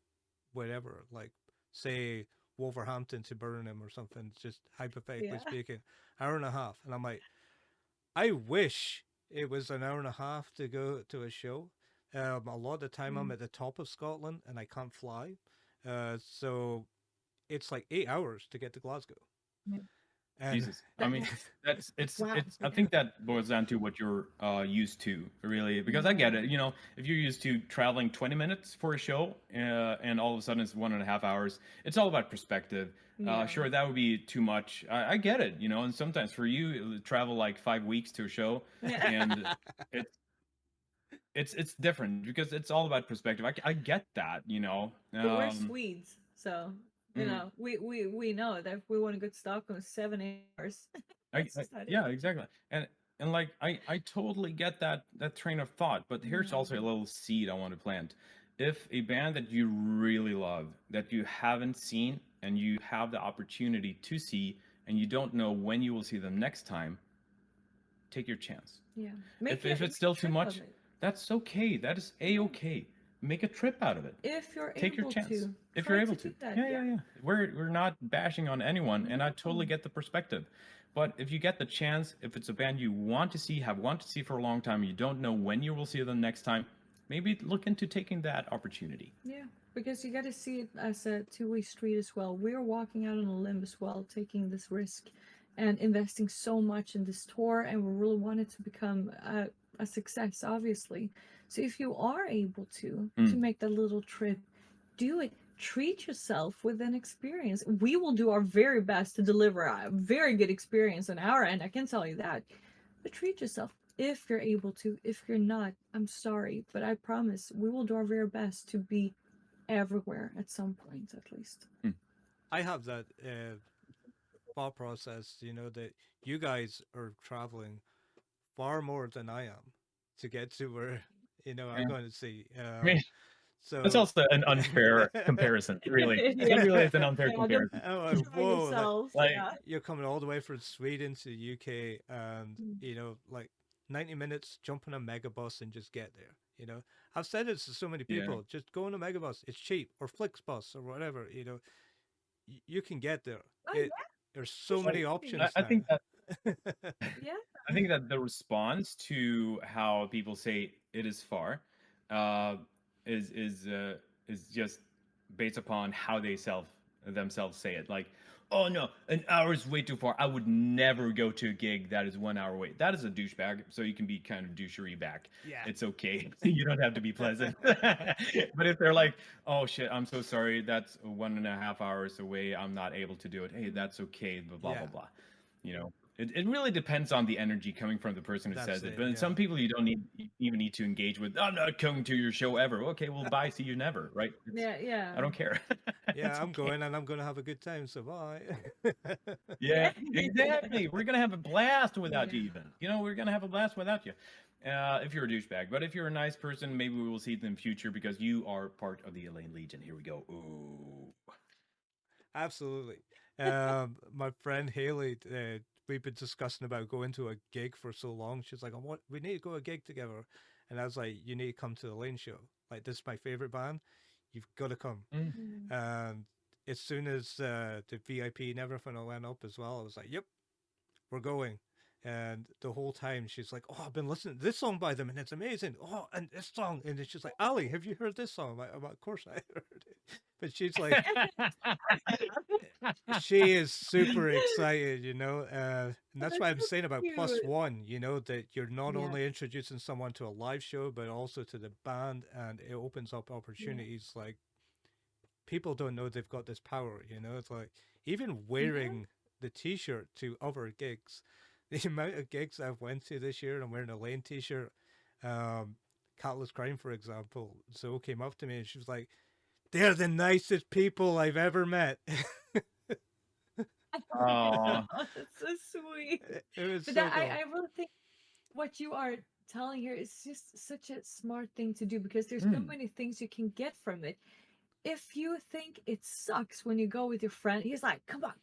whatever, like say Wolverhampton to Birmingham or something, just hypothetically Yeah. speaking, hour and a half. And I'm like, I wish it was an hour and a half to go to a show. A lot of the time I'm Mm. at the top of Scotland and I can't fly. So it's like 8 hours to get to Glasgow. Yeah. And Jesus, I mean, that's Wow. it's. I think that boils down to what you're used to, really. Because I get it. You know, if you're used to traveling 20 minutes for a show, and all of a sudden it's 1.5 hours, it's all about perspective. Yeah. Sure, that would be too much. I get it. You know, and sometimes for you, it would travel like 5 weeks to a show, Yeah. and it's different because it's all about perspective. I get that. You know. But we're Swedes, so you Mhm. know we know that if we want to go to Stockholm, 7 hours. That's just how it Yeah, is. exactly. And like I totally get that train of thought, but here's also a little seed I want to plant. If a band that you really love, that you haven't seen and you have the opportunity to see, and you don't know when you will see them next time, take your chance. Yeah. If Make it's a still too trip of much, it. that's okay. That is a-okay. Make a trip out of it. If you're Take your able chance to, if try you're able do to. that. Yeah. We're not bashing on anyone, and I totally No. get the perspective. But if you get the chance, if it's a band you want to see, have wanted to see for a long time, you don't know when you will see them next time, maybe look into taking that opportunity. Yeah, because you got to see it as a two-way street as well. We're walking out on a limb as well, taking this risk and investing so much in this tour, and we really want it to become a success, obviously. So if you are able to make that little trip, do it. Treat yourself with an experience. We will do our very best to deliver a very good experience on our end. I can tell you that. But treat yourself if you're able to. If you're not, I'm sorry, but I promise we will do our very best to be everywhere at some point, at least. I have that thought process, that you guys are traveling far more than I am to get to where, I'm Yeah. going to see. I mean, that's So, also an unfair comparison, really. It really is an unfair Yeah, comparison. I'm like, try whoa, yourselves. Like, Yeah. you're coming all the way from Sweden to the UK and, like 90 minutes, jump on a megabus and just get there. I've said this to so many yeah. people, just go on a megabus. It's cheap, or Flixbus or whatever, you can get there. Oh, yeah. There's so Like, many options I think that Yeah. I think that the response to how people say it is far, uh, is just based upon how they themselves say it. Like, oh no, an hour is way too far. I would never go to a gig that is 1 hour away. That is a douchebag. So you can be kind of douchery back. Yeah. It's okay. You don't have to be pleasant. But if they're like, oh shit, I'm so sorry, that's 1.5 hours away, I'm not able to do it. Hey, that's okay. Blah blah Yeah. blah blah. You know, it really depends on the energy coming from the person who That's says it. it, But yeah. some people you don't even need to engage with. I'm not coming to your show ever. Okay, well, bye. See you never. Right? Yeah. I don't care. Yeah, It's I'm okay. going and I'm going to have a good time. So bye. Yeah, exactly. We're gonna have a blast without you. Yeah. Even, we're gonna have a blast without you. If you're a douchebag, but if you're a nice person, maybe we will see it in the future because you are part of the Eleine Legion. Here we go. Ooh. Absolutely. My friend Haley, we've been discussing about going to a gig for so long. She's like, we need to go a gig together. And I was like, you need to come to the Lane show. Like, this is my favorite band. You've got to come. Mm. And as soon as the VIP and everything went up as well, I was like, yep, we're going. And the whole time she's like, "Oh, I've been listening to this song by them, and it's amazing. Oh, and this song," and it's just like, "Ali, have you heard this song?" I'm like, "Of course I heard it," but she's like, she is super excited, and Oh, that's why that's I'm so saying about plus cute. one. That you're not Yeah, only introducing someone to a live show, but also to the band, and it opens up yeah, opportunities like people don't know they've got this power. It's like even yeah. wearing the T-shirt to other gigs. The amount of gigs I've went to this year, and I'm wearing a Lane T-shirt. Um, Catalyst Crime, for example, Zoe came up to me and she was like, "They're the nicest people I've ever met." Oh, Oh, that's so sweet. It was But so that, cool. I really think what you are telling here is just such a smart thing to do because there's so mm, many things you can get from it. If you think it sucks when you go with your friend, he's like, come on,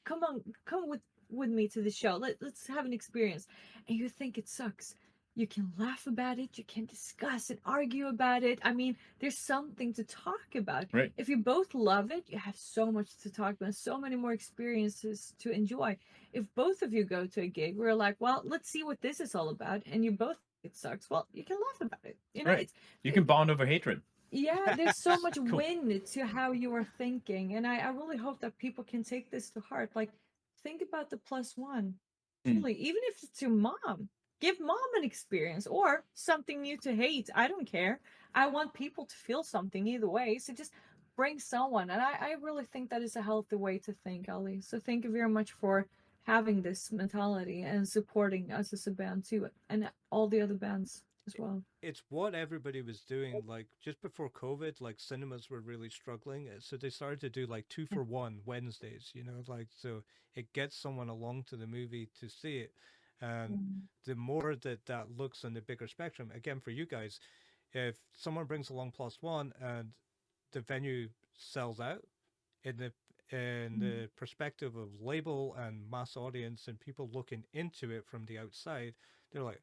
come with me to the show. Let's have an experience. And you think it sucks. You can laugh about it, you can discuss and argue about it. I mean, there's something to talk about. right. If you both love it, you have so much to talk about, so many more experiences to enjoy. If both of you go to a gig, we're like, well, let's see what this is all about, and you both think it sucks, well, you can laugh about it. Right. It's You can bond over hatred. yeah, there's so much Cool. win to how you are thinking. And I really hope that people can take this to heart. Like, think about the plus one. Mm, Truly, even if it's to mom, give mom an experience or something new to hate. I don't care. I want people to feel something either way. So just bring someone. And I really think that is a healthy way to think, Ali. So thank you very much for having this mentality and supporting us as a band too, and all the other bands as well. It's what everybody was doing. Like just before COVID, like cinemas were really struggling, so they started to do like two Yeah. for one Wednesdays. Like so it gets someone along to the movie to see it, and Mm. the more that that looks on the bigger spectrum, again for you guys, if someone brings along plus one and the venue sells out, in the perspective of label and mass audience and people looking into it from the outside, they're like,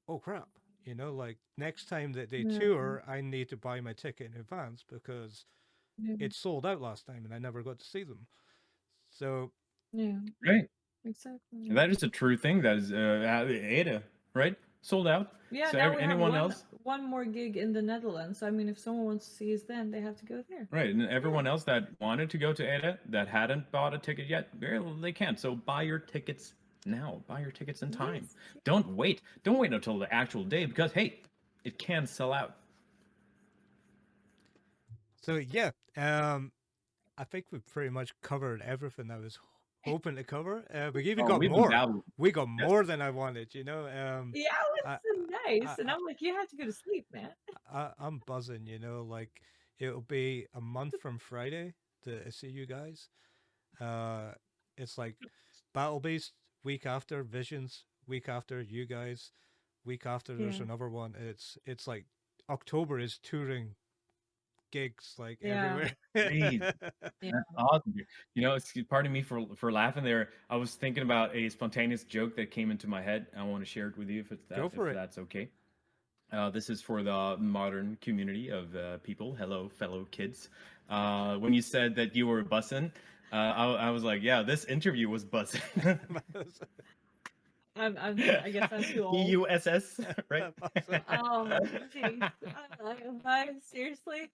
"Oh crap." Like next time that they Yeah. tour, I need to buy my ticket in advance because Yeah. it sold out last time and I never got to see them. So Yeah. right. Exactly. That is a true thing. That is Ada, right? Sold out. Yeah, So now we have anyone one else, one more gig in the Netherlands. So I mean, if someone wants to see us, then they have to go there. right? And Yeah. everyone else that wanted to go to Ada that hadn't bought a ticket yet, they can't. So buy your tickets now. Buy your tickets in time. Yes. Don't wait. Don't wait until the actual day because hey, it can sell out. so yeah, I think we've pretty much covered everything I was hoping to cover. We even Oh, got we've been more. babbling. We got Yes. more than I wanted. Yeah, it I, was so I, nice, and I, I'm like, you have to go to sleep, man. I'm buzzing. Like it'll be a month from Friday to see you guys. Uh, it's like Battle Beast week after Visions, week after you guys, week after there's Yeah. another one. It's like October is touring gigs like Yeah. everywhere. Crazy. Yeah. That's awesome. Pardon me for laughing there. I was thinking about a spontaneous joke that came into my head. I want to share it with you Go if for it. that's okay. This is for the modern community of people. Hello, fellow kids. When you said that you were bussin', I was like, yeah, this interview was bussin'. I guess I'm too old. EUSS, right? Oh, jeez. Seriously.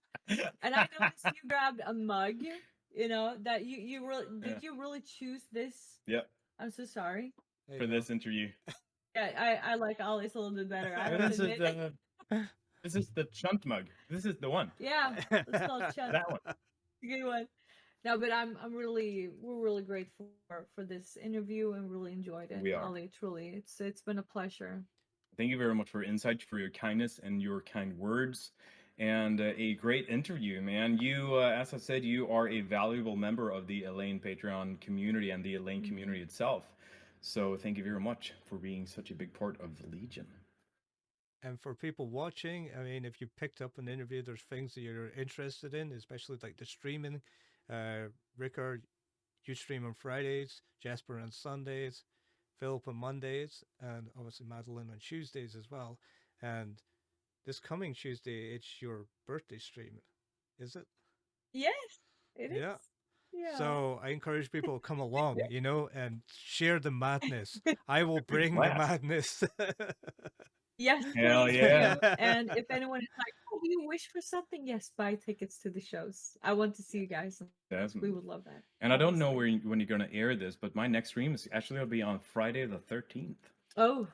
And I noticed you grabbed a mug. That you really Yeah. did. You really choose this? Yep. I'm so sorry. There For you this interview. Yeah, I like Ollie's a little bit better. I have This to is admit. the this is the chunt mug. This is the one. Yeah, let's call it go. Chud. That one. Good one. No, but we're really grateful for this interview and really enjoyed it, We are. Ollie. Truly, it's been a pleasure. Thank you very much for your insight, for your kindness and your kind words, and a great interview, man. You, as I said, you are a valuable member of the Elaine Patreon community and the Elaine Mhm. community itself. So thank you very much for being such a big part of the Legion. And for people watching, I mean, if you picked up an interview, there's things that you're interested in, especially like the streaming. Rikard, you stream on Fridays, Jasper on Sundays, Philip on Mondays, and obviously Madeleine on Tuesdays as well. And this coming Tuesday, it's your birthday stream, is it? Yes, it Yeah. is. Yeah. So I encourage people to come along, you know, and share the madness. I will bring the Blast. madness. Yes, Hell please yeah. do. And if anyone is like, "Oh, do you wish for something?" Yes, buy tickets to the shows. I want to see you guys. That's, We would love that. and I don't know Honestly. when you're gonna air this, but my next stream is actually gonna be on Friday the 13th. Oh,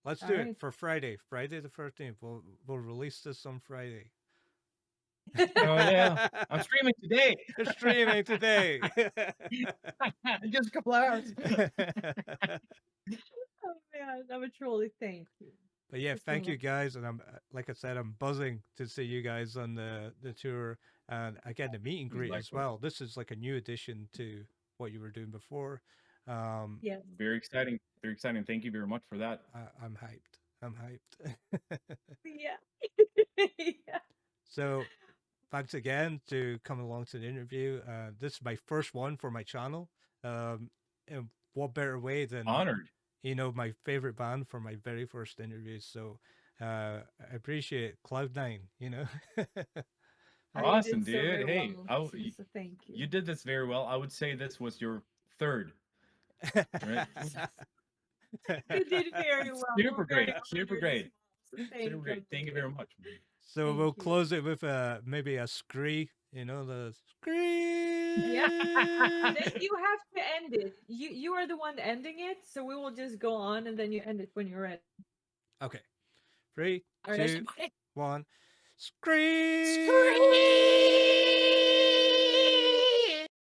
Let's all do it right. for Friday, Friday the 13th. We'll release this on Friday. Oh yeah, I'm streaming today. We're streaming today. Just a couple hours. Oh man, I would truly thank you. But yeah, It's been thank you lovely. guys, and I'm like I said, I'm buzzing to see you guys on the tour, and again the meet and greet as Likewise. well. This is like a new addition to what you were doing before. Yes. Very exciting. Very exciting. Thank you very much for that. I'm hyped. I'm hyped. Yeah. Yeah. So thanks again to coming along to the interview. This is my first one for my channel. And what better way than Honored. you know my favorite band for my very first interview? So I appreciate Cloud9. You know. You Awesome, did so dude. very Hey, well, so thank you. you did this very well. I would say this was your third. Right? You did very well. Super We're very great. Super honored great. as well, so Super great. Thank you very much. So Thank we'll you. close it with maybe a scree. You know the scree. Yeah. Then you have to end it. You are the one ending it, so we will just go on, and then you end it when you're ready. Okay. 3, All right. 2, 1. Scream! Scream!